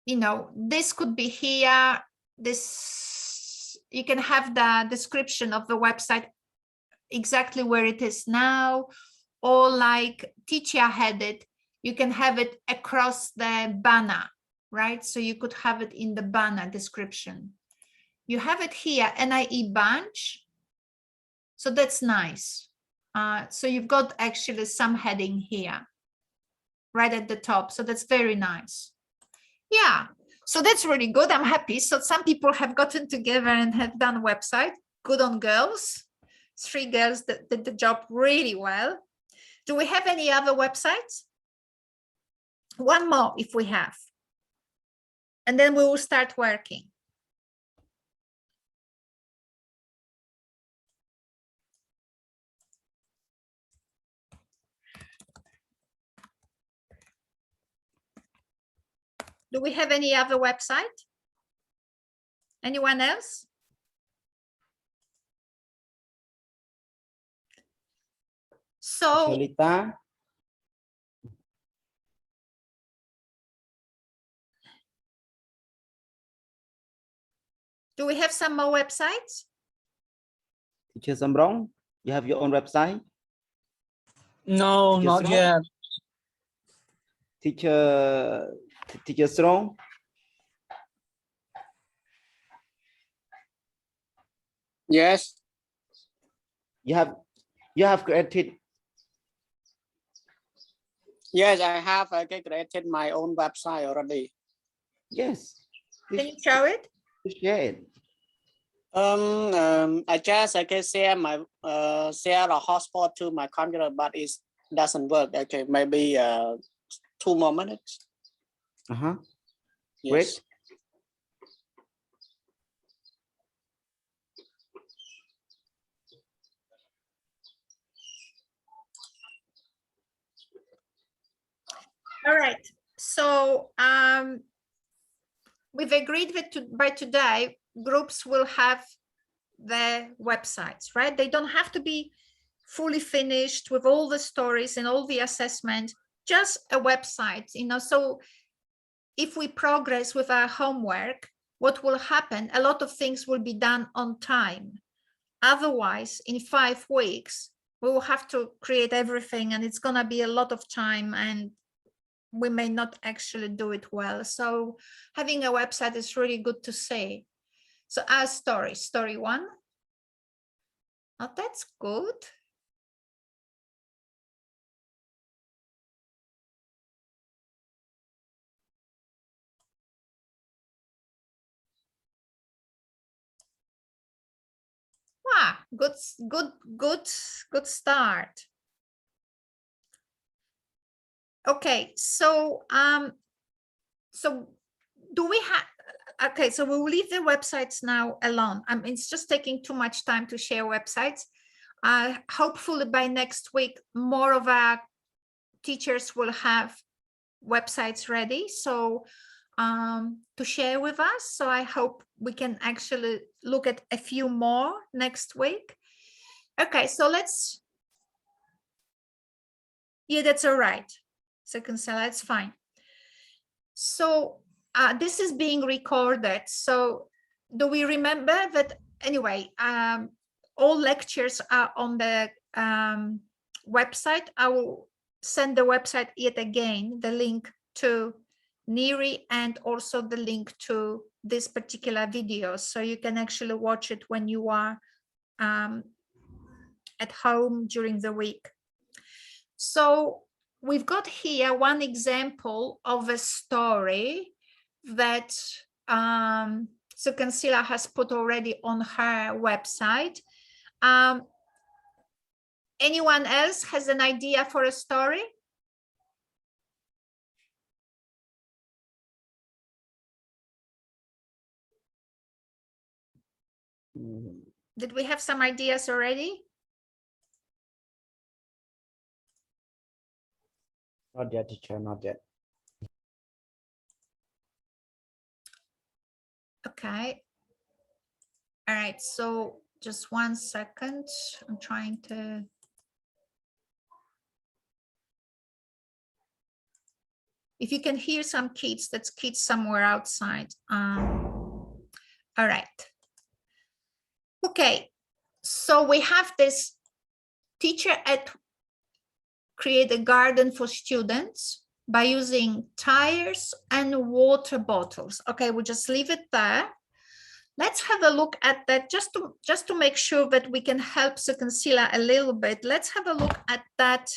you know, this could be here. This, you can have the description of the website exactly where it is now, or like teacher had it, you can have it across the banner, right? So you could have it in the banner description. You have it here, NIE bunch. So that's nice. So you've got actually some heading here, right at the top. So that's very nice. Yeah, so that's really good. I'm happy. So some people have gotten together and have done a website. Good on girls. 3 girls that did the job really well. Do we have any other websites? One more if we have. And then we will start working. Do we have any other website? Anyone else? So, Lolita, do we have some more websites? Teacher Samrong, you have your own website? No, Teacher not Strong? yet. Teacher Strong? Yes. You have created. Yes, I have created my own website already. Yes. Can you show it? Share it. I just can share my share a hotspot to my computer, but it doesn't work. Okay, maybe 2 more minutes. Uh-huh. Yes. Great. All right. So we've agreed that by today, groups will have their websites, right? They don't have to be fully finished with all the stories and all the assessment, just a website, you know. So if we progress with our homework, what will happen? A lot of things will be done on time. Otherwise, in 5 weeks, we will have to create everything and it's going to be a lot of time and we may not actually do it well. So having a website is really good to see. So our story 1. Oh, that's good. Wow, good start. Okay, so so do we have, okay, so we will leave the websites now alone. It's just taking too much time to share websites. Hopefully by next week, more of our teachers will have websites ready, so to share with us. So I hope we can actually look at a few more next week. Okay, so let's, yeah, that's all right. Second slide, it's fine. So this is being recorded. So do we remember that? Anyway, all lectures are on the website. I will send the website yet again, the link to NIE and also the link to this particular video. So you can actually watch it when you are at home during the week. So we've got here one example of a story that Sukansila has put already on her website. Anyone else has an idea for a story? Did we have some ideas already? Not yet, teacher, not yet. Okay. All right, so just 1 second. I'm trying to. If you can hear some kids, that's kids somewhere outside. All right. Okay, so we have this teacher at create a garden for students by using tires and water bottles. Okay, we'll just leave it there. Let's have a look at that just to make sure that we can help Sukansila a little bit. Let's have a look at that.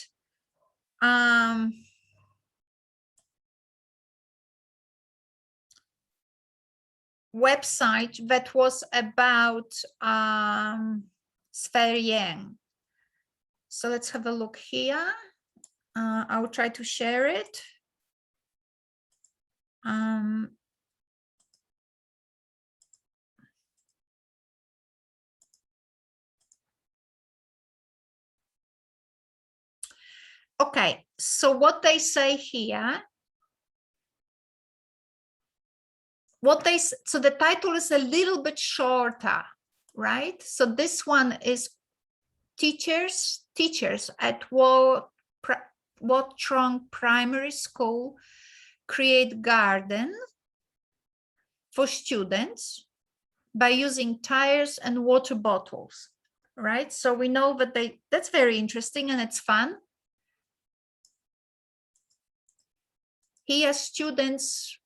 Website that was about Lian. So let's have a look here. I'll try to share it. Okay, so what they say here, so the title is a little bit shorter, right? So this one is teachers at Wattrong Primary School create garden for students by using tires and water bottles, right? So we know that that's very interesting and it's fun. Here students,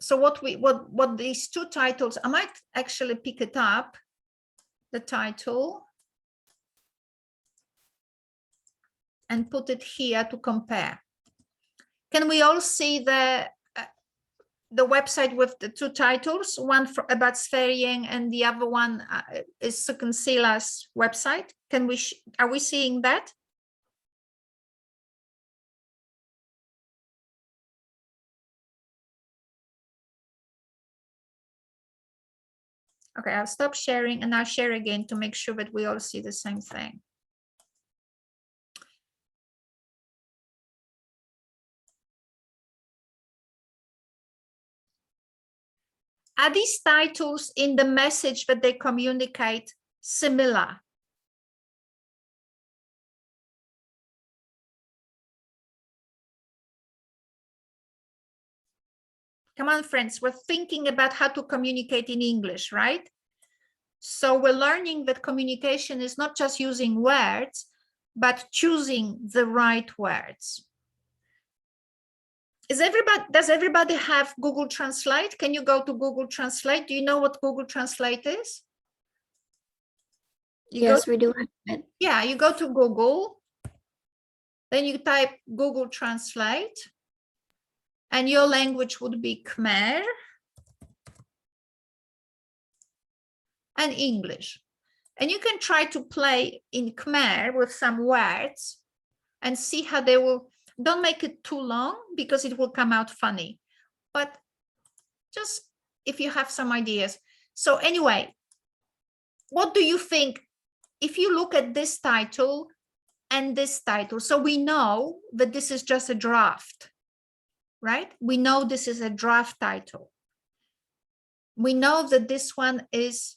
so what these two titles, I might actually pick it up, the title, and put it here to compare. Can we all see the website with the two titles, one about Lian and the other one is Sukansila's website? Are we seeing that? Okay, I'll stop sharing and I'll share again to make sure that we all see the same thing. Are these titles in the message that they communicate similar? Come on, friends, we're thinking about how to communicate in English, right? So we're learning that communication is not just using words, but choosing the right words. Does everybody have Google Translate? Can you go to Google Translate? Do you know what Google Translate is? Yes, we do have it. Yeah, you go to Google, then you type Google Translate, and your language would be Khmer and English. And you can try to play in Khmer with some words and see how they will. Don't make it too long because it will come out funny, but just if you have some ideas. So anyway, what do you think if you look at this title and this title? So we know that this is just a draft, right? We know this is a draft title. We know that this one is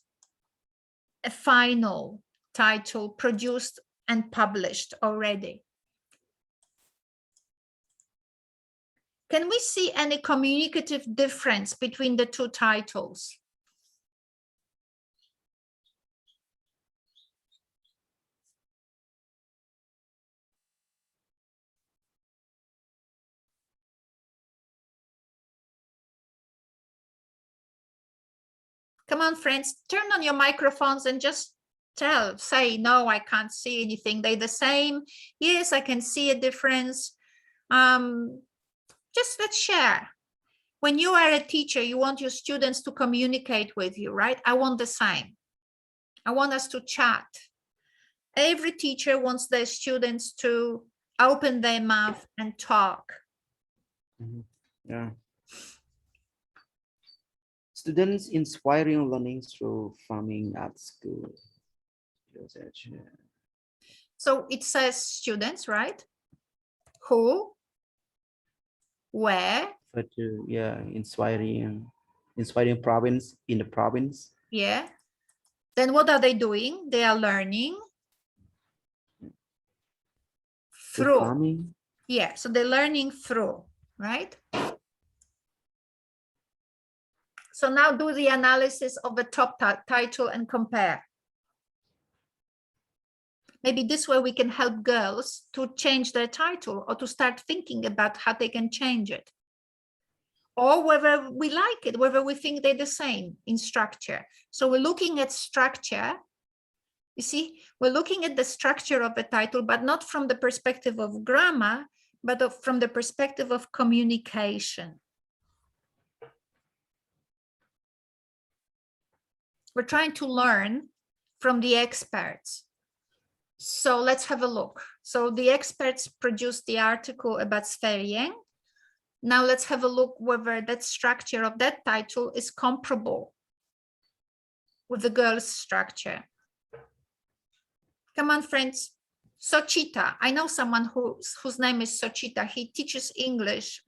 a final title produced and published already. Can we see any communicative difference between the two titles? Come on, friends, turn on your microphones and just say, no, I can't see anything. They're the same. Yes, I can see a difference. Just let's share. When you are a teacher, you want your students to communicate with you, right? I want the same. I want us to chat. Every teacher wants their students to open their mouth and talk. Yeah. Students inspiring learning through farming at school. So it says students, right? Who, where, But yeah, inspiring province in the province. yeah. Then what are they doing? They are learning through. Farming. Yeah, so they're learning through, right? So now do the analysis of the top title and compare. Maybe this way we can help girls to change their title or to start thinking about how they can change it. Or whether we like it, whether we think they're the same in structure. So we're looking at structure. You see, we're looking at the structure of the title, but not from the perspective of grammar, but from the perspective of communication. We're trying to learn from the experts. So let's have a look. So the experts produced the article about Sverige. Now let's have a look whether that structure of that title is comparable with the girl's structure. Come on, friends. Sochita. I know someone whose name is Sochita. He teaches English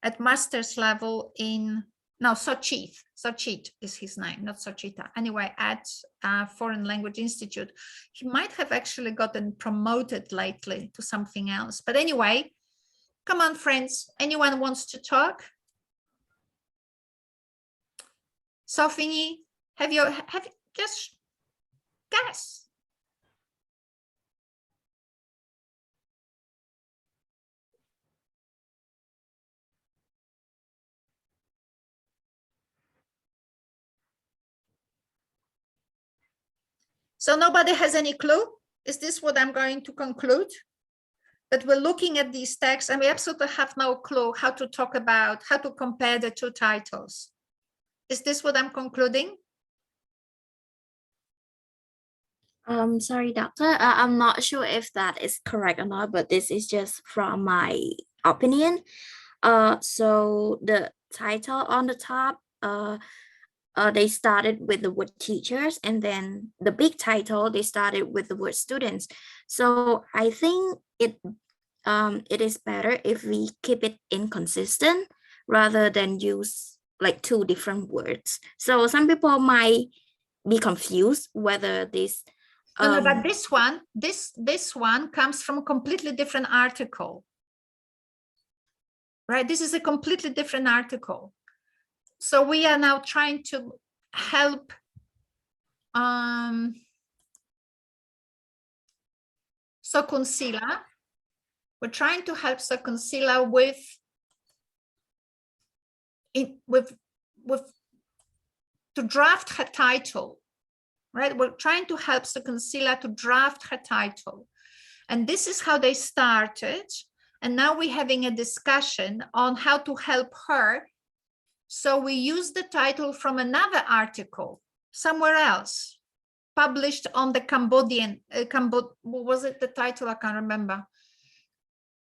at master's level in, no, Sochit is his name, not Sochita. Anyway, at Foreign Language Institute. He might have actually gotten promoted lately to something else. But anyway, come on, friends. Anyone wants to talk? Sophie, have you just guess? So nobody has any clue? Is this what I'm going to conclude? That we're looking at these texts and we absolutely have no clue how to talk about, how to compare the two titles. Is this what I'm concluding? Sorry, doctor. I'm not sure if that is correct or not, but this is just from my opinion. So the title on the top, they started with the word teachers, and then the big title, they started with the word students. So I think it is better if we keep it inconsistent rather than use like two different words. So some people might be confused whether this. No, but this one comes from a completely different article, right? This is a completely different article. So we are now trying to help Sokunsila. We're trying to help Sokunsila with to draft her title, right? We're trying to help Sokunsila to draft her title. And this is how they started. And now we're having a discussion on how to help her. So we use the title from another article somewhere else, published on the Cambodian, what was it the title? I can't remember.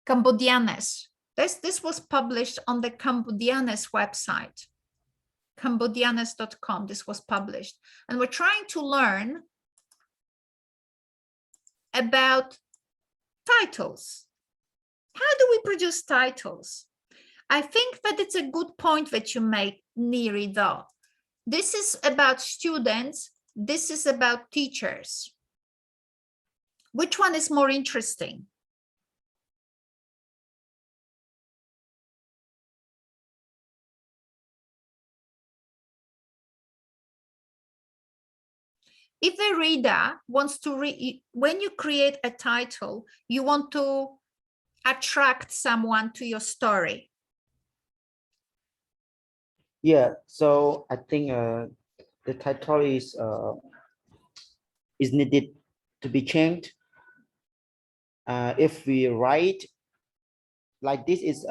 Cambodianes. This was published on the Cambodianes website, cambodianes.com. This was published. And we're trying to learn about titles. How do we produce titles? I think that it's a good point that you make, Neri, though. This is about students. This is about teachers. Which one is more interesting? If the reader wants to read, when you create a title, you want to attract someone to your story. Yeah, so I think the title is is needed to be changed. If we write like this is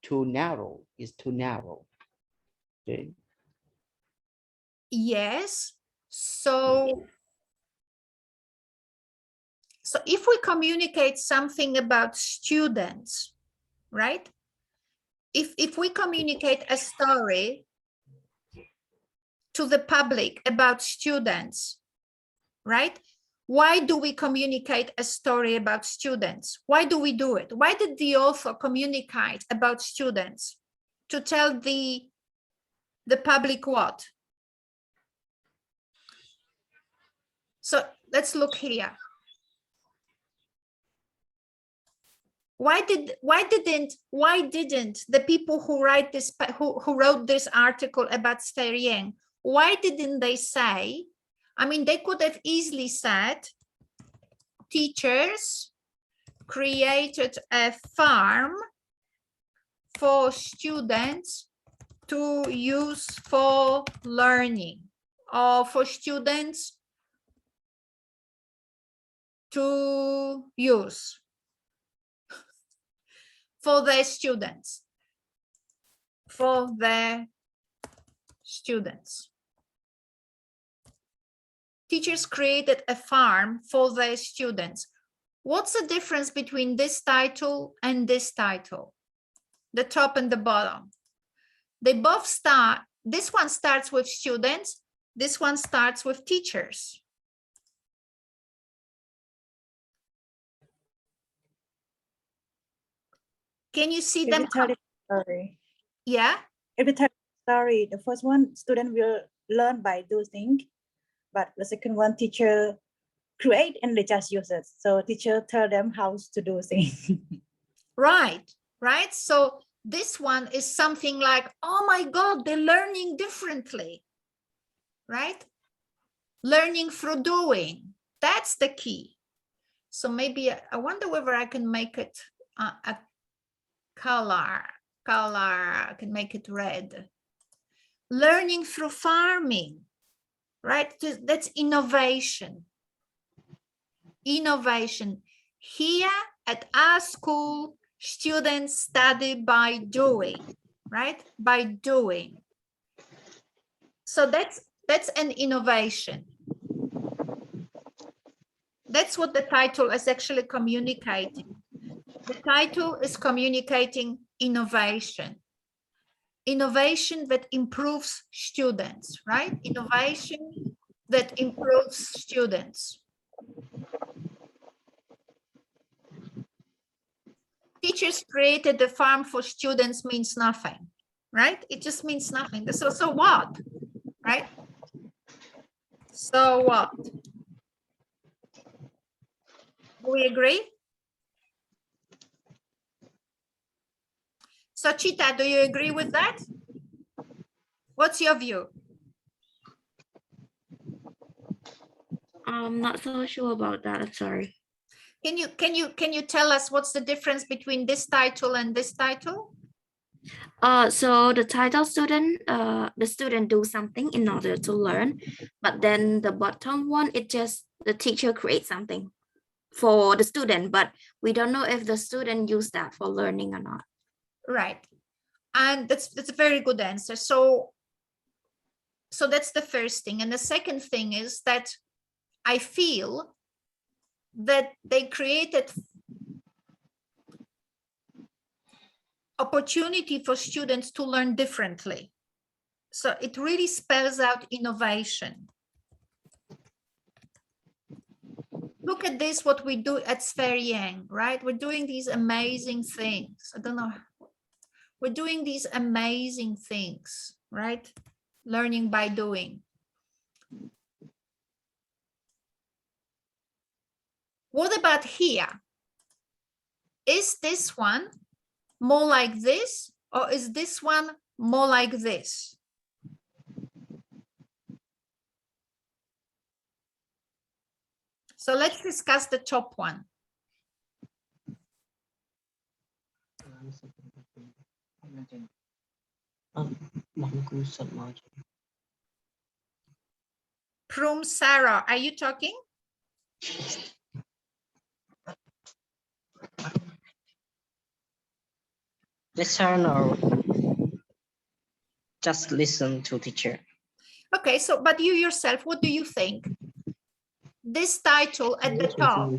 too narrow, it's too narrow. Okay. Yes. So if we communicate something about students, right? If we communicate a story to the public about students, right? Why do we communicate a story about students? Why do we do it? Why did the author communicate about students? To tell the public what? So let's look here. Why didn't the people who wrote this article about Sverige, why didn't they say, I mean, they could have easily said, teachers created a farm for students to use for learning, or for students to use for their students, Teachers created a farm for their students. What's the difference between this title and this title? The top and the bottom. They both start, this one starts with students, this one starts with teachers. Can you see them? Sorry. Yeah. If we tell a story, the first one, student will learn by doing things, but the second one, teacher create and they just use it. So teacher tell them how to do things. Right. So this one is something like, oh my God, they're learning differently, right? Learning through doing. That's the key. So maybe I wonder whether I can make it a color. I can make it red. Learning through farming, right? That's innovation. Innovation. Here at our school, students study by doing, right? By doing. So that's an innovation. That's what the title is actually communicating. The title is communicating innovation. Innovation that improves students, right? Innovation that improves students. Teachers created the farm for students means nothing, right? It just means nothing. So what, right? So what? Do we agree? So Chita, do you agree with that? What's your view? I'm not so sure about that. I'm sorry. Can you tell us what's the difference between this title and this title? So the title student, the student do something in order to learn, but then the bottom one, it just the teacher creates something for the student, but we don't know if the student use that for learning or not. Right, and that's a very good answer. So that's the first thing, and the second thing is that I feel that they created opportunity for students to learn differently. So it really spells out innovation. Look at this, what we do at Sverige, right? We're doing these amazing things. I don't know. We're doing these amazing things, right? Learning by doing. What about here? Is this one more like this, or is this one more like this? So let's discuss the top one. Prum Sarah, are you talking? Listen or just listen to teacher. Okay, so but you yourself, what do you think? This title at the top,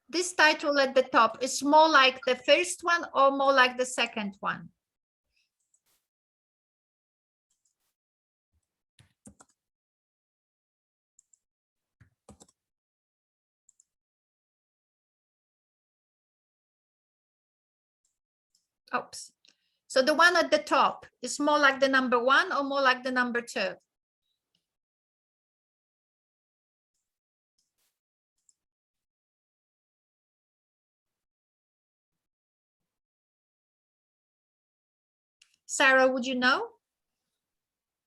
this title at the top is more like the first one or more like the second one? Oops. So the one at the top is more like the number 1 or more like the number 2? Sarah, would you know?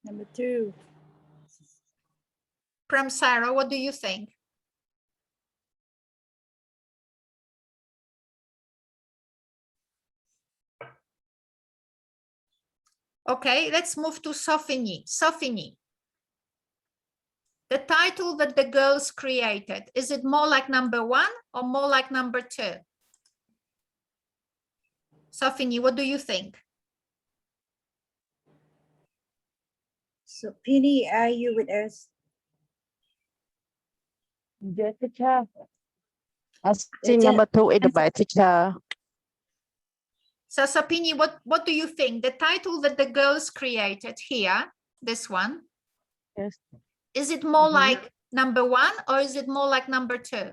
Number 2. From Sarah, what do you think? Okay, let's move to Sophie. Sophie, the title that the girls created, is it more like number 1 or more like number 2? Sophie, what do you think? So Penny, are you with us? Yes, teacher. I Teacher. think number 2 is the best, teacher. So Sapini, what do you think? The title that the girls created here, this one, Yes. is it more like number 1 or is it more like number 2?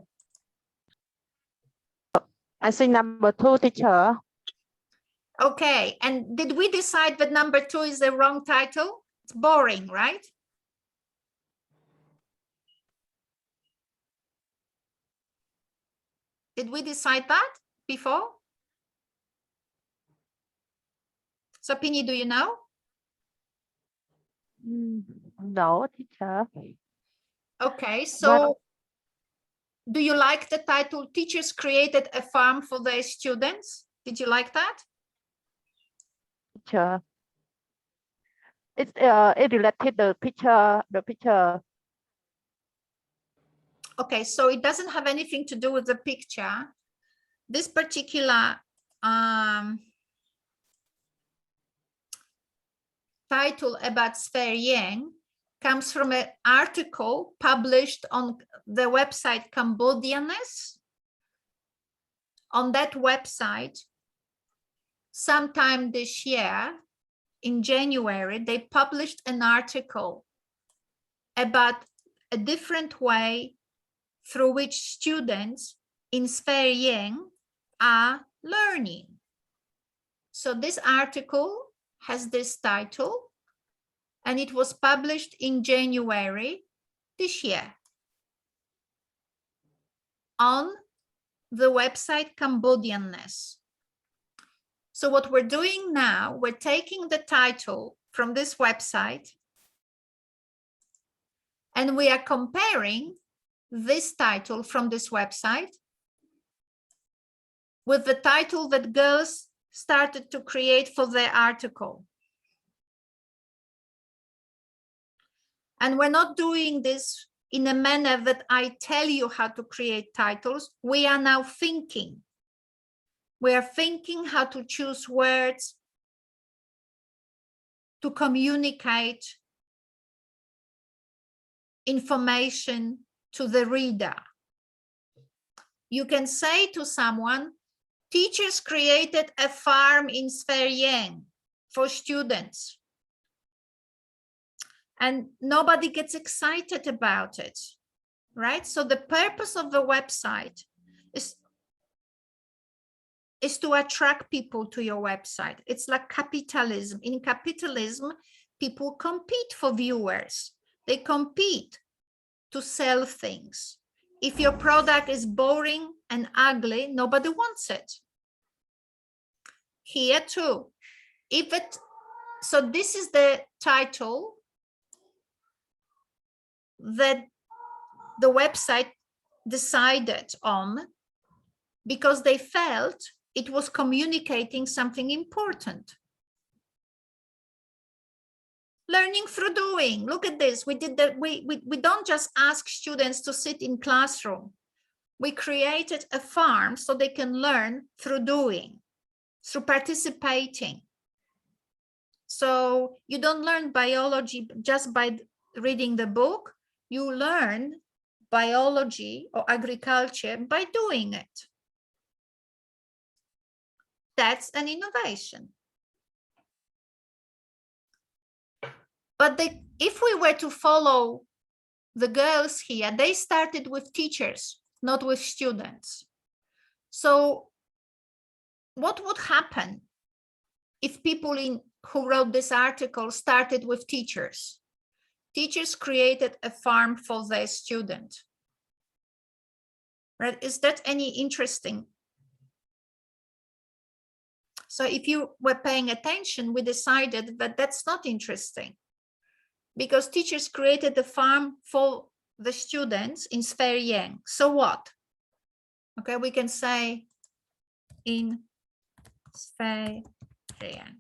I think number 2, teacher. Okay, and did we decide that number 2 is the wrong title? It's boring, right? Did we decide that before? Sapini, do you know? No, teacher. Okay, so do you like the title Teachers Created a Farm for Their Students? Did you like that? Teacher. It's it related the picture. Okay, so it doesn't have anything to do with the picture. This particular title about Sver Yang comes from an article published on the website Cambodianness. On that website, sometime this year, in January, they published an article about a different way through which students in Sver Yang are learning. So this article has this title, and it was published in January this year on the website Cambodianness. So what we're doing now, we're taking the title from this website and we are comparing this title from this website with the title that girls started to create for their article. And we're not doing this in a manner that I tell you how to create titles. We are now thinking. We are thinking how to choose words to communicate information to the reader. You can say to someone, teachers created a farm in Sver Yang for students. And nobody gets excited about it, right? So the purpose of the website is to attract people to your website. It's like capitalism. In capitalism, people compete for viewers. They compete to sell things. If your product is boring and ugly, nobody wants it. Here too. So this is the title that the website decided on because they felt it was communicating something important. Learning through doing. Look at this. We don't just ask students to sit in classroom. we created a farm so they can learn through doing, through participating. So you don't learn biology just by reading the book. You learn biology or agriculture by doing it. That's an innovation. But if we were to follow the girls here, they started with teachers, not with students. So what would happen if people who wrote this article started with teachers? Teachers created a farm for their student. Right? Is that any interesting? So if you were paying attention, we decided that that's not interesting, because teachers created the farm for the students in Sverige Yang. So what? Okay, we can say in Sverige Yang.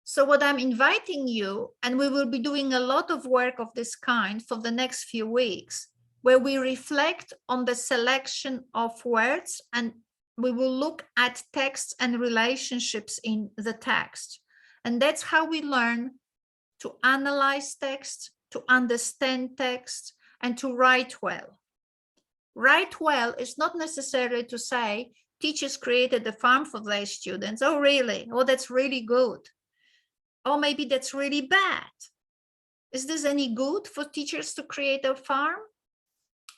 So what I'm inviting you, and we will be doing a lot of work of this kind for the next few weeks, where we reflect on the selection of words, and we will look at texts and relationships in the text. And that's how we learn to analyze text, to understand text, and to write well. Write well is not necessarily to say teachers created a farm for their students. Oh, really? Oh, that's really good. Or maybe that's really bad. Is this any good for teachers to create a farm?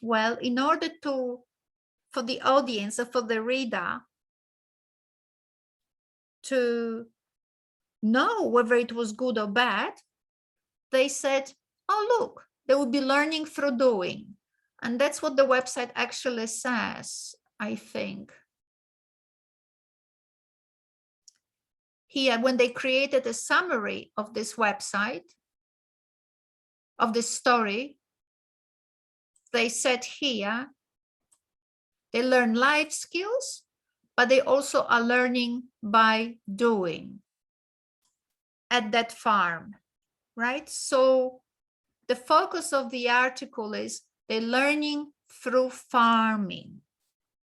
Well, in order for the audience or for the reader to know whether it was good or bad, they said, oh, look, they will be learning through doing. And that's what the website actually says, I think. Here, when they created a summary of this website, of this story, they said here, they learn life skills, but they also are learning by doing at that farm, right? So the focus of the article is they're learning through farming.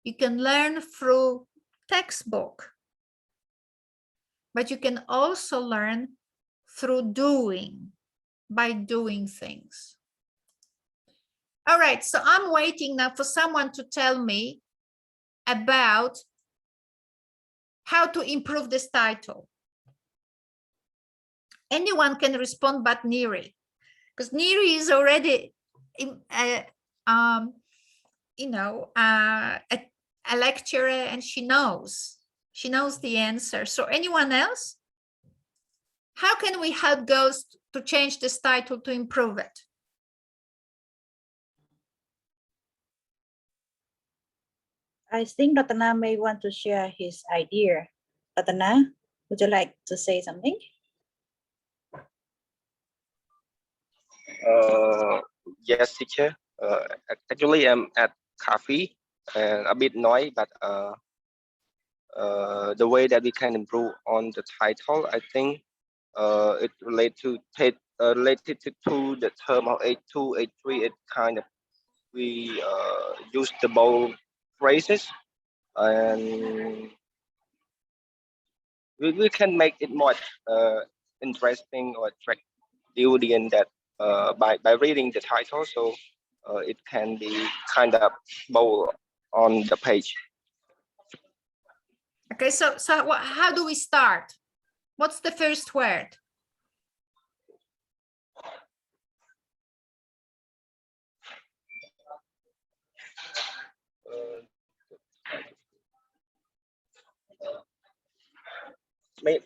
You can learn through textbook, but you can also learn through doing, by doing things. All right, so I'm waiting now for someone to tell me about how to improve this title. Anyone can respond but Neri, because Neri is already a lecturer, and she knows the answer. So anyone else? How can we help girls to change this title to improve it? I think Ratana may want to share his idea. Ratana, would you like to say something? Yes, teacher. Actually, I'm at cafe and a bit noisy, but the way that we can improve on the title, I think it related to the term of 82, 83. It kind of we use the bold phrases, and we can make it more interesting or attract the audience that by reading the title, so it can be kind of bold on the page. Okay, so how do we start? What's the first word?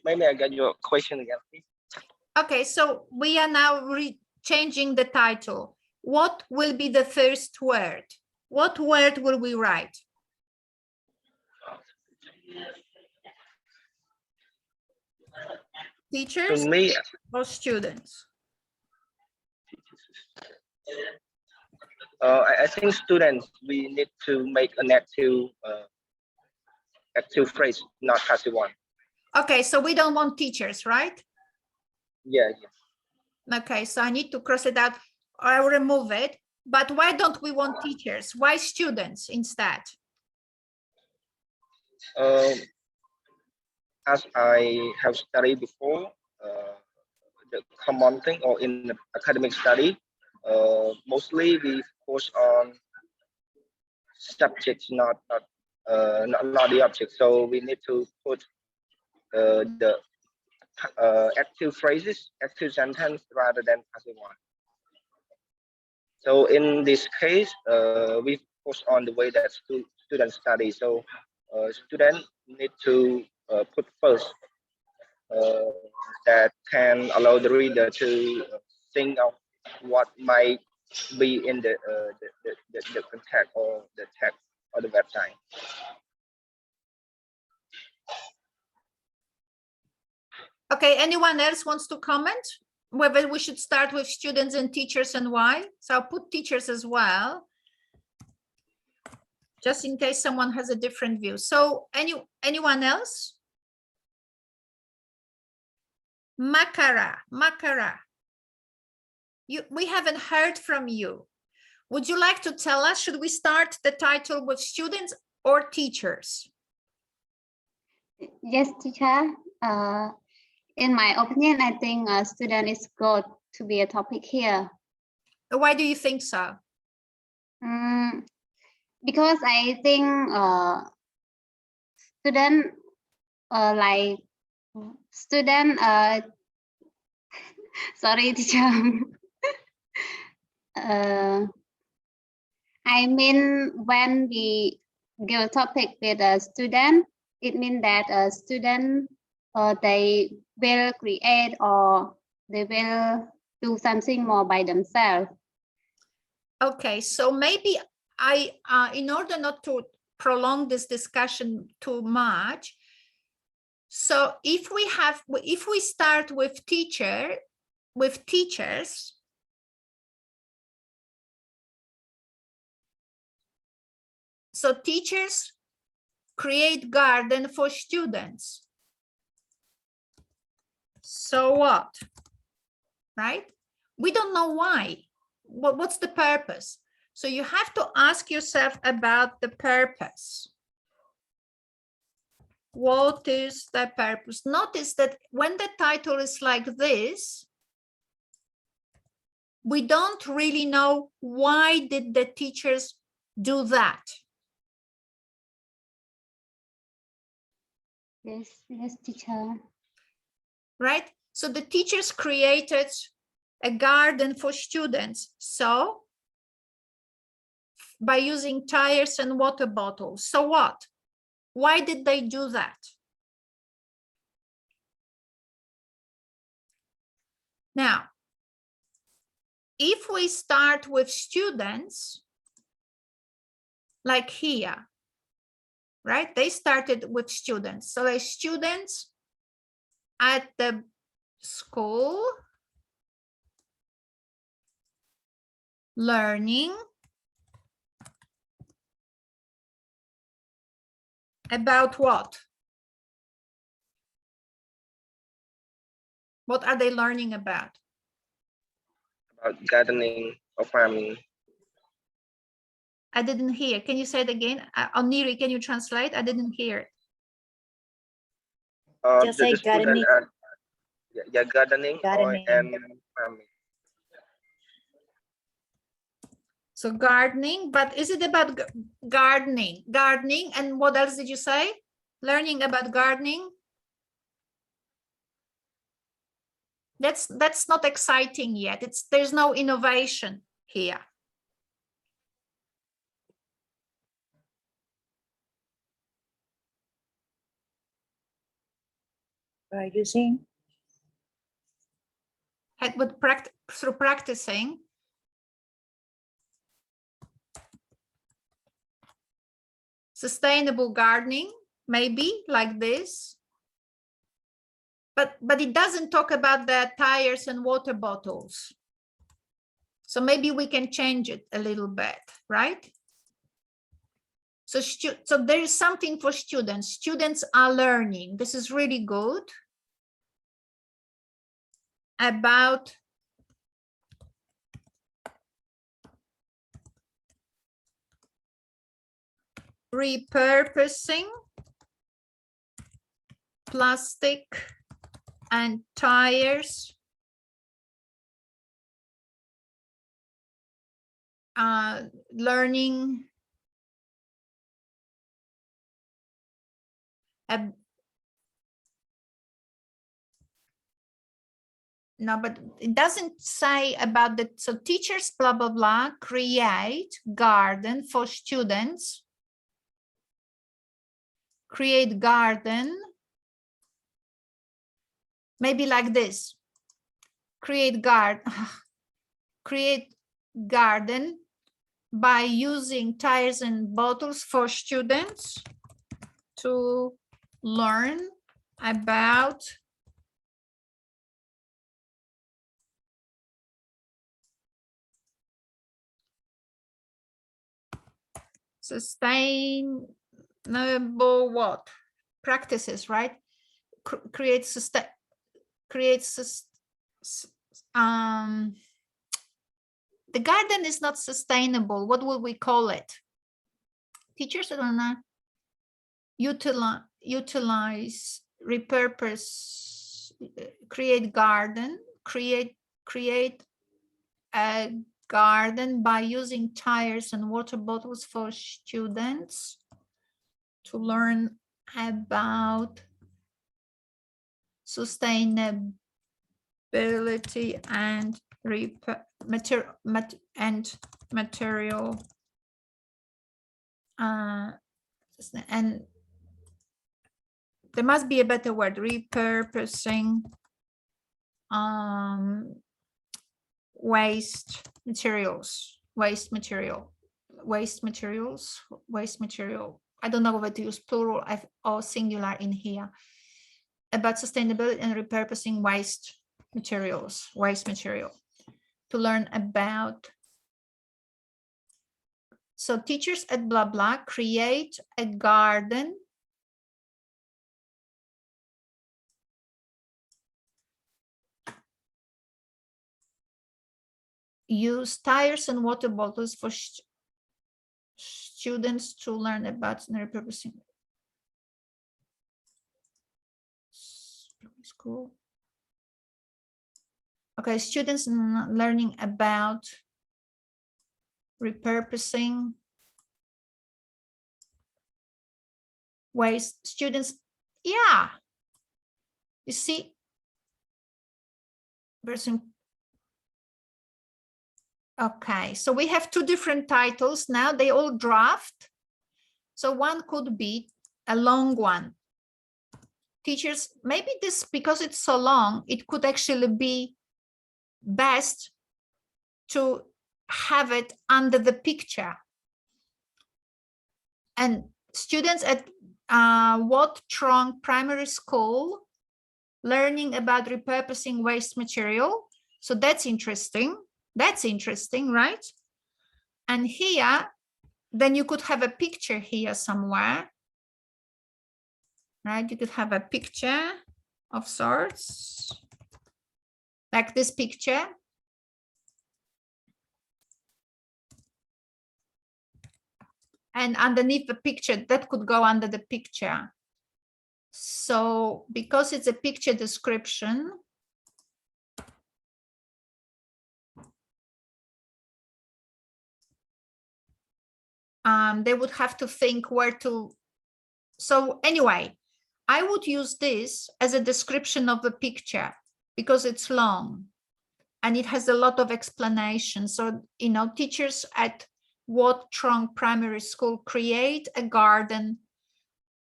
Maybe I get your question again, please. Okay, so we are now changing the title. What will be the first word? What word will we write? Teachers or students? I think students, we need to make an active phrase, not passive one. Okay, so we don't want teachers, right? Yeah. Okay, so I need to cross it out, or I will remove it. But why don't we want teachers? Why students instead? As I have studied before, the common thing or in the academic study, mostly we focus on subjects, not the object. So we need to put the active phrases, active sentence rather than passive one. So in this case, we focus on the way that students study. So students need to put first that can allow the reader to think of what might be in the content or the text or the website. Okay, anyone else wants to comment? Whether we should start with students and teachers and why? So I'll put teachers as well, just in case someone has a different view. So anyone else? Makara, we haven't heard from you. Would you like to tell us, should we start the title with students or teachers? Yes, teacher. In my opinion, I think a student is good to be a topic here. Why do you think so? Because I think student sorry, teacher. I mean, when we give a topic with a student, it means that a student they will create or they will do something more by themselves. Okay, so maybe in order not to prolong this discussion too much, so if we start with teachers, so teachers create garden for students. So what, right? We don't know why. What's the purpose? So you have to ask yourself about the purpose. What is the purpose? Notice that when the title is like this, we don't really know why did the teachers do that. Yes, teacher. Right? So the teachers created a garden for students. So by using tires and water bottles. So what? Why did they do that? Now, if we start with students, like here, right? They started with students. So like students at the school learning about what? What are they learning about? About gardening or farming. I didn't hear. Can you say it again? Oniri, can you translate? I didn't hear it. Just say gardening. Yeah, gardening. And farming. So gardening, but is it about gardening? Gardening, and what else did you say? Learning about gardening? That's not exciting yet. There's no innovation here. By using? Through practicing. Sustainable gardening, maybe like this. But it doesn't talk about the tires and water bottles. So maybe we can change it a little bit, right? So there is something for students. Students are learning. This is really good. About repurposing plastic and tires learning no, but it doesn't say about the, so teachers, blah, blah, blah, create garden for students, create garden, maybe like this, create garden by using tires and bottles for students to learn about sustainable what practices, right? Creates the garden is not sustainable. What will we call it? Teachers, I don't know. Utilize, repurpose, create garden, create a garden by using tires and water bottles for students to learn about sustainability and material and there must be a better word, repurposing waste materials. I don't know whether to use plural or singular in here. About sustainability and repurposing waste material to learn about. So teachers at blah blah create a garden use tires and water bottles for students to learn about repurposing. School. Okay, students learning about repurposing waste. Students, yeah. You see, person. Okay, so we have two different titles now. They all draft. So one could be a long one. Teachers, maybe this, because it's so long, it could actually be best to have it under the picture. And students at Wat Trong Primary School learning about repurposing waste material. So that's interesting. That's interesting, right? And here, then you could have a picture here somewhere. Right, you could have a picture of sorts, like this picture. And underneath the picture, that could go under the picture. So because it's a picture description, they would have to think where to. So anyway, I would use this as a description of the picture because it's long and it has a lot of explanation. So, you know, teachers at Wat Trong Primary School create a garden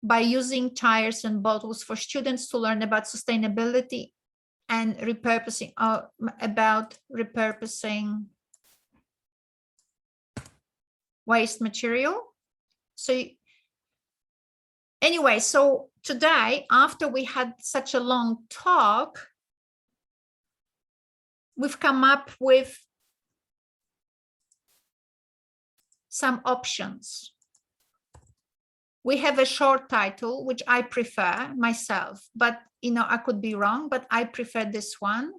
by using tires and bottles for students to learn about sustainability and repurposing, about repurposing waste material. So anyway, so today, after we had such a long talk, we've come up with some options. We have a short title, which I prefer myself, but you know, I could be wrong, but I prefer this one.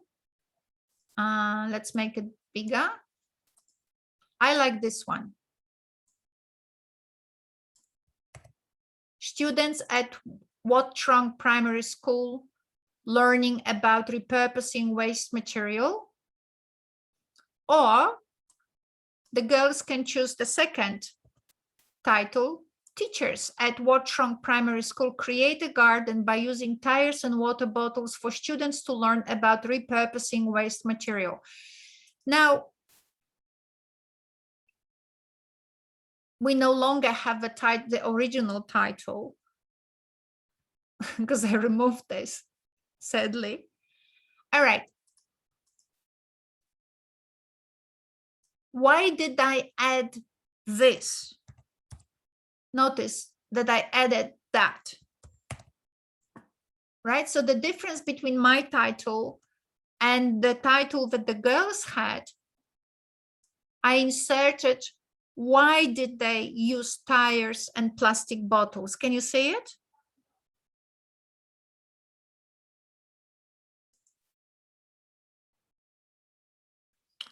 Let's make it bigger. I like this one. Students at Wat Trong Primary School learning about repurposing waste material, or the girls can choose the second title, Teachers at Wat Trong Primary School create a garden by using tires and water bottles for students to learn about repurposing waste material. Now, we no longer have the original title because I removed this, sadly. All right. Why did I add this? Notice that I added that, right? So the difference between my title and the title that the girls had, I inserted why did they use tires and plastic bottles. Can you see it?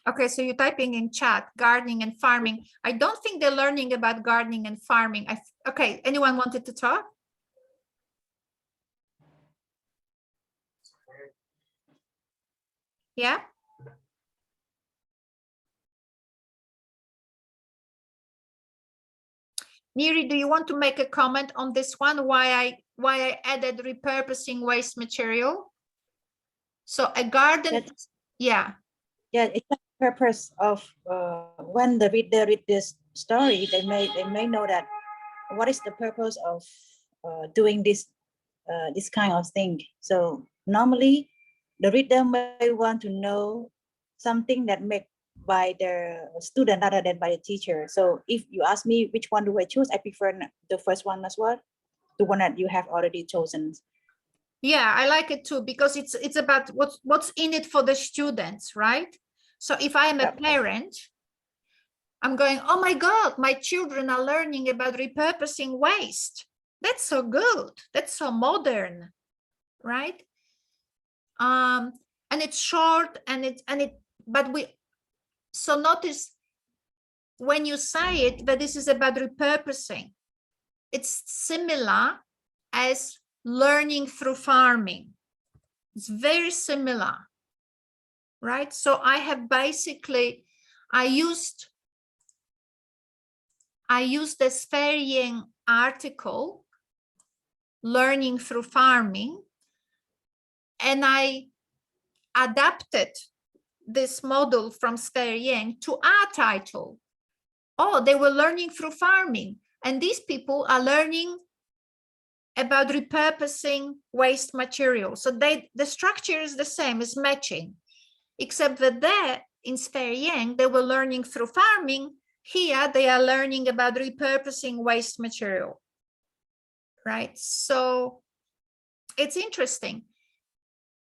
Okay, so you're typing in chat, gardening and farming. I don't think they're learning about gardening and farming. Okay, anyone wanted to talk? Yeah? Neri, do you want to make a comment on this one? Why I added repurposing waste material? So a garden, yeah. Yeah, it's the purpose of when the reader read this story, they may know that what is the purpose of doing this kind of thing. So normally the reader may want to know something that made by the student rather than by the teacher. So if you ask me which one do I choose, I prefer the first one as well, the one that you have already chosen. Yeah, I like it too, because it's about what's in it for the students, right? So if I am a parent, I'm going, oh my God, my children are learning about repurposing waste. That's so good. That's so modern, right? And it's short so notice when you say it, that this is about repurposing. It's similar as learning through farming. It's very similar, right? So I have basically, I used the Lian article, learning through farming, and I adapted this model from Lian to our title. Oh, they were learning through farming, and these people are learning about repurposing waste material. So the structure is the same, it's matching, except that there in Lian, they were learning through farming. Here, they are learning about repurposing waste material, right? So it's interesting.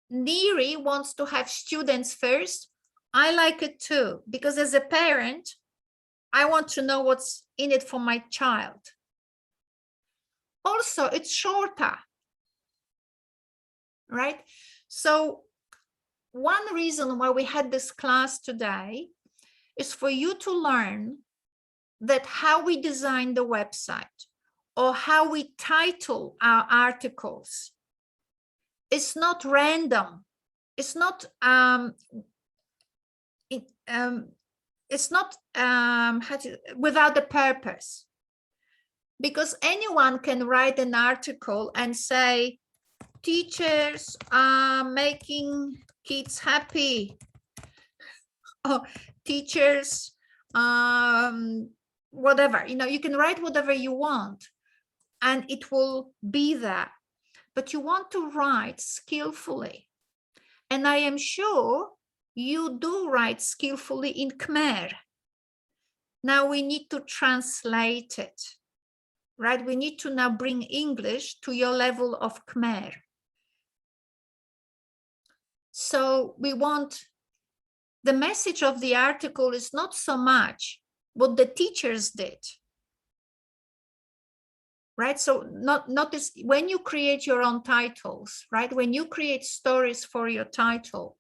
Neri wants to have students first. I like it too, because as a parent, I want to know what's in it for my child. Also, it's shorter, right? So one reason why we had this class today is for you to learn that how we design the website or how we title our articles is not random. It's not without a purpose, because anyone can write an article and say teachers are making kids happy, or teachers whatever, you can write whatever you want and it will be there, but you want to write skillfully, and I am sure you do write skillfully in Khmer. Now we need to translate it, right? We need to now bring English to your level of Khmer. So we want, the message of the article is not so much what the teachers did, right? So notice when you create your own titles, right? When you create stories for your title,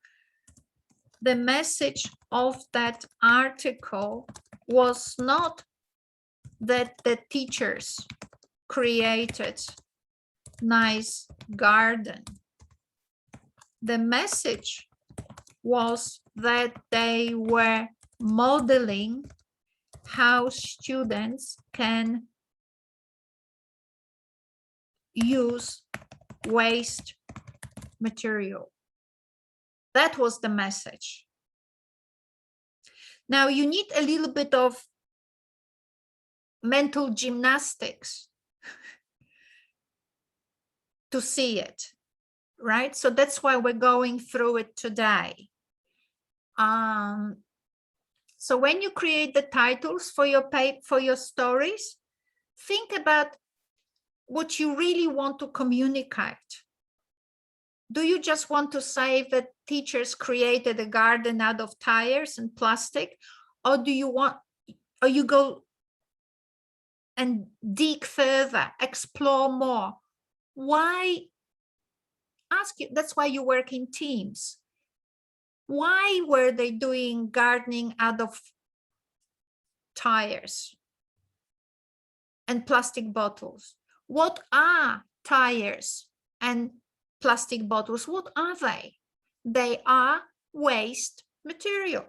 the message of that article was not that the teachers created nice garden. The message was that they were modeling how students can use waste material. That was the message. Now you need a little bit of mental gymnastics to see it, right? So that's why we're going through it today. So when you create the titles for your stories, think about what you really want to communicate. Do you just want to say that teachers created a garden out of tires and plastic, or do you want, or you go and dig further, explore more? Why? Ask you. That's why you work in teams. Why were they doing gardening out of tires and plastic bottles? What are tires and plastic bottles? What are they? They are waste material,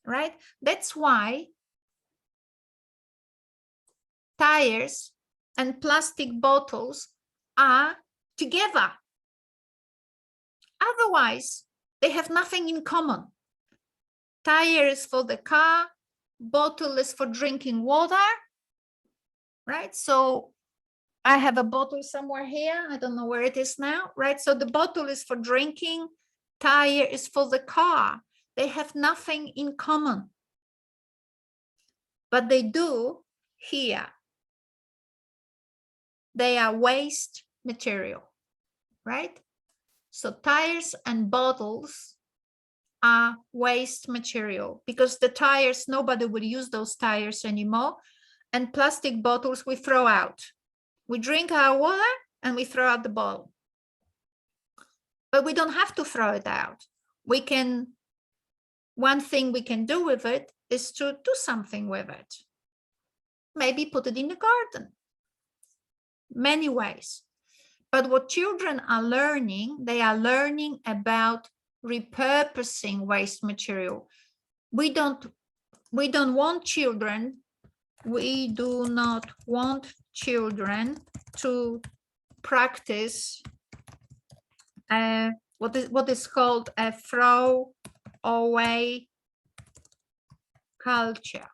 right? That's why tires and plastic bottles are together. Otherwise, they have nothing in common. Tire is for the car, bottle is for drinking water, right? So I have a bottle somewhere here. I don't know where it is now, right? So the bottle is for drinking, tire is for the car. They have nothing in common. But they do here. They are waste material, right? So tires and bottles are waste material because the tires, nobody will use those tires anymore. And plastic bottles we throw out. We drink our water and we throw out the bottle. But we don't have to throw it out. We can, one thing we can do with it is to do something with it. Maybe put it in the garden. Many ways. But what children are learning, they are learning about repurposing waste material. We don't want children, we do not want children to practice what is called a throw away culture,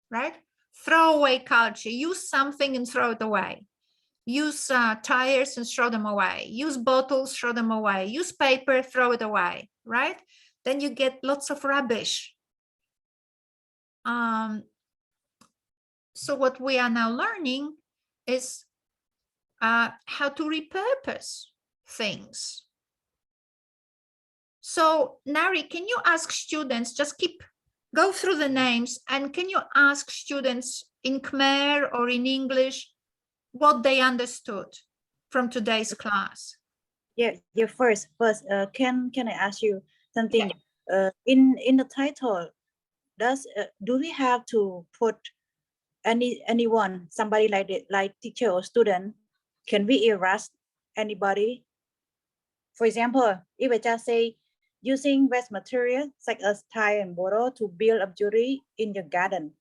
right? Throw away culture. Use something and throw it away. Use tires and throw them away. Use bottles, throw them away. Use paper, throw it away, right? Then you get lots of rubbish. So what we are now learning is how to repurpose things. So Nari, can you ask students, just go through the names, and can you ask students in Khmer or in English what they understood from today's class? Yeah. First, can I ask you something? Yeah. In the title, do we have to put anyone, somebody like teacher or student? Can we erase anybody? For example, if I just say using waste material such as tire and bottle to build a beauty in your garden,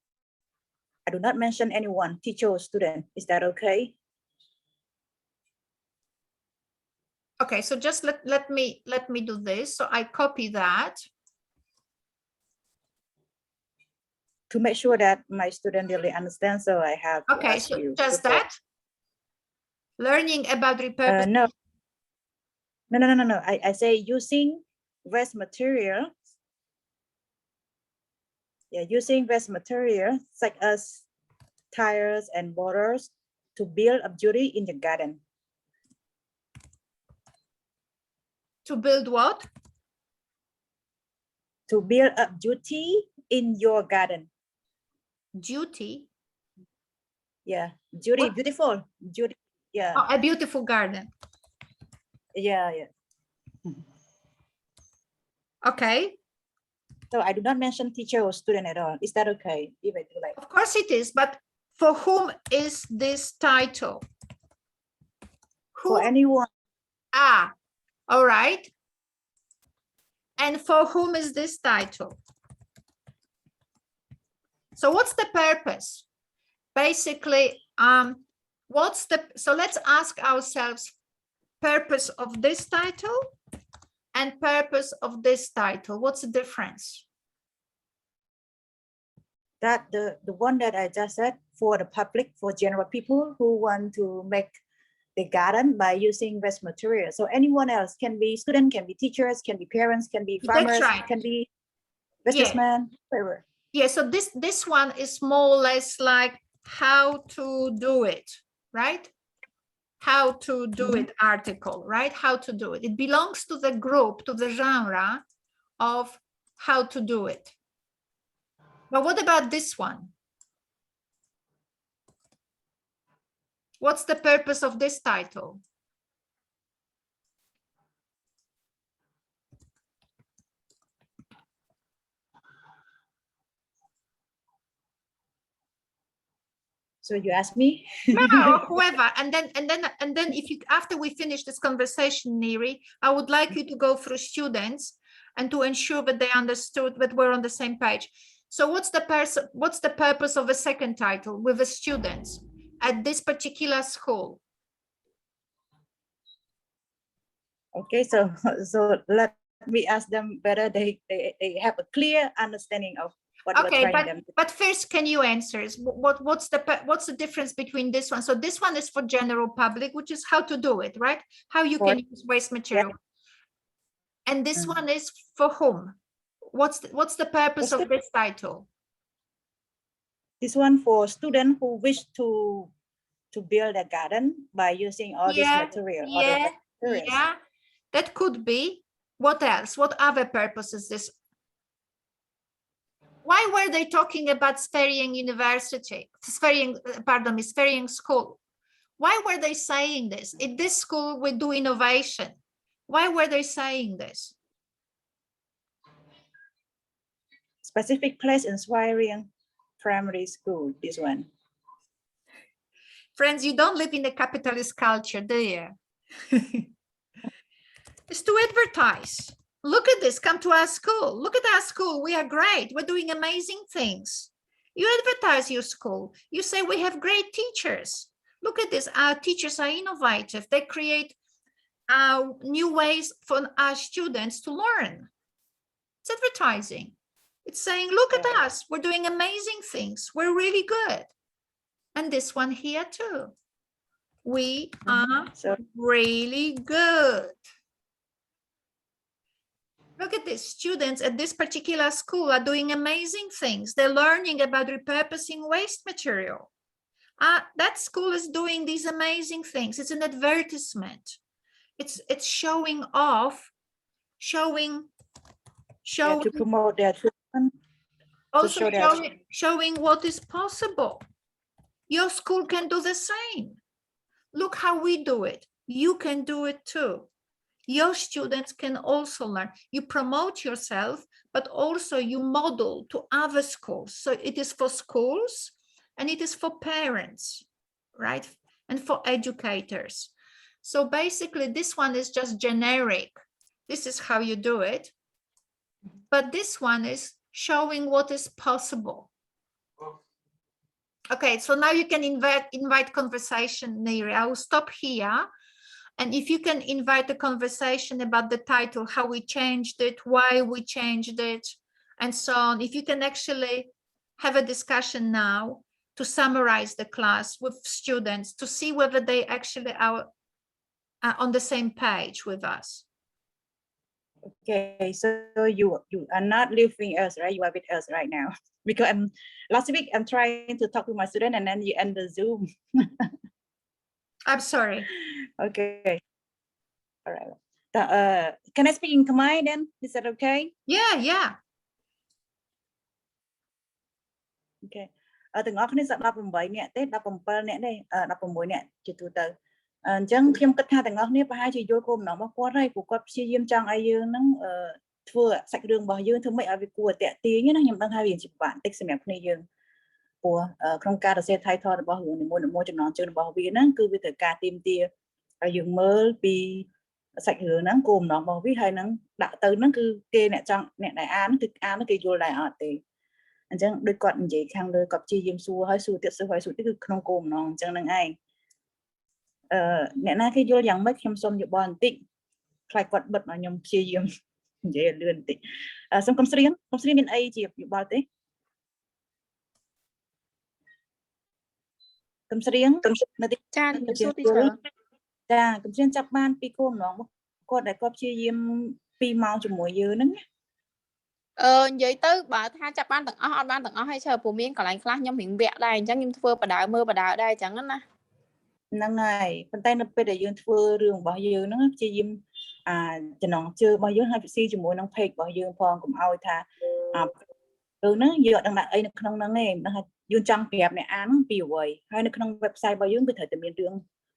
I do not mention anyone, teacher or student. Is that okay? Okay, so just let me do this. So I copy that to make sure that my student really understands. So I have to okay, ask so you just before. that learning about repurposing. No. I say using waste material. Yeah, using waste material such as tires and bottles to build a beauty in the garden. To build what? To build a beauty in your garden. Duty? Yeah, beauty, beautiful. Beauty, yeah. Oh, a beautiful garden. Yeah. Okay. So I do not mention teacher or student at all. Is that okay? If I do like? Of course it is, but For whom is this title? For anyone. Ah, all right. And for whom is this title? So what's the purpose? Basically, so let's ask ourselves purpose of this title and purpose of this title. What's the difference? That the one that I just said, for the public, for general people who want to make the garden by using waste material. So anyone else, can be student, can be teachers, can be parents, can be farmers, That's right. can be businessmen, whatever. Yeah, so this one is more or less like how to do it, right? How to do it article, right? How to do it. It belongs to the group, to the genre of how to do it. But what about this one? What's the purpose of this title? So you ask me? No, whoever. And then if you, after we finish this conversation, Neri, I would like you to go through students and to ensure that they understood that we're on the same page. So what's the purpose of a second title with the students at this particular school? Okay, so let me ask them whether they have a clear understanding of what we're Okay, trying them to. but first, can you answer? What's the difference between this one? So this one is for general public, which is how to do it, right? How you can use waste material. And this one is for whom? What's the purpose of this title? This one for students who wish to build a garden by using all this material. Yeah, that could be. What else? What other purposes this? Why were they talking about Spherian University? Spherian School. Why were they saying this? In this school, we do innovation. Why were they saying this? Specific place in Spherian Primary School, this one. Friends, you don't live in a capitalist culture, do you? It's to advertise. Look at this, come to our school. Look at our school, we are great. We're doing amazing things. You advertise your school. You say we have great teachers. Look at this, our teachers are innovative. They create new ways for our students to learn. It's advertising. It's saying, look at us, we're doing amazing things. We're really good. And this one here too. We are really good. Look at this, students at this particular school are doing amazing things. They're learning about repurposing waste material. That school is doing these amazing things. It's an advertisement. It's showing off, showing to promote their children. Also showing what is possible. Your school can do the same. Look how we do it. You can do it too. Your students can also learn. You promote yourself, but also you model to other schools. So it is for schools and it is for parents, right? And for educators. So basically this one is just generic. This is how you do it. But this one is showing what is possible. Okay, so now you can invite conversation, Neri. I will stop here. And if you can invite a conversation about the title, how we changed it, why we changed it, and so on. If you can actually have a discussion now to summarize the class with students to see whether they actually are on the same page with us. Okay, so you are not leaving us, right? You are with us right now. Because last week I'm trying to talk to my student and then you end the Zoom. I'm sorry. Okay. All right. Can I speak in Khmer then? Is that okay? Yeah. Okay. ទាំងអស់គ្នាសក់18នាក់ទេ17នាក់ទេ16នាក់ជាទូទៅអញ្ចឹងខ្ញុំគិតថាទាំងអស់គ្នាប្រហែលជាយល់គោលបំណងរបស់គាត់ហើយព្រោះគាត់ព្យាយាមចង់ឲ្យយើងហ្នឹងធ្វើសាច់រឿងរបស់យើងធ្វើម៉េចឲ្យវាគួរឲ្យតាក់ទាញណាខ្ញុំដឹងថាវាជាពិបាកបន្តិចសម្រាប់គ្នាយើង ព្រោះក្នុងការសរសេរ title របស់រឿងនីមួយៗចំណងជើងរបស់វាហ្នឹងគឺវាត្រូវការទាមទារឲ្យយើងមើលពីសាច់រឿងហ្នឹងគោលបំណងរបស់វាហើយហ្នឹងដាក់ទៅហ្នឹងគឺគេអ្នកដែលអានគឺអានហ្នឹងគេយល់ដែរអត់ទេអញ្ចឹងដូចគាត់និយាយខាងលើគាត់ព្យាយាមសួរហើយសួរទៀតគឺក្នុងគោលបំណងអញ្ចឹងហ្នឹងឯងអ្នកណាគេយល់យ៉ាងម៉េចខ្ញុំសូមយោបល់បន្តិចខ្លាចគាត់បិទមកខ្ញុំព្យាយាមនិយាយឲ្យលឿនបន្តិចសូមកុំស្រៀងមានអីជាយោបល់ទេកុំស្រៀងនៅទីចាជំរាបសួរទីចាកុំស្រៀងចាប់បានពីគោលបំណងគាត់ដែលគាត់ព្យាយាម2ម៉ោងជាមួយយើងហ្នឹងនិយាយទៅបើថាចាប់បានទាំងអស់អត់បានទាំងអស់ហើយព្រោះមានកន្លែងខ្លះខ្ញុំរៀងវាក់ដែរអញ្ចឹងខ្ញុំធ្វើបដៅមើលបដៅដែរអញ្ចឹងណាហ្នឹងហើយប៉ុន្តែនៅពេលដែលយើងធ្វើរឿងរបស់យើងហ្នឹងព្យាយាមចំណងជើងរបស់យើងឲ្យពិស៊ីជាមួយនឹង page របស់យើងផងកុំឲ្យថារឿងហ្នឹងយើងអត់ដឹងដាក់អីនៅក្នុងហ្នឹងទេដឹងថាយើងចង់ប្រាប់អ្នកអានពីអ្វីហើយនៅក្នុង website របស់យើងវាត្រូវតែមានរឿង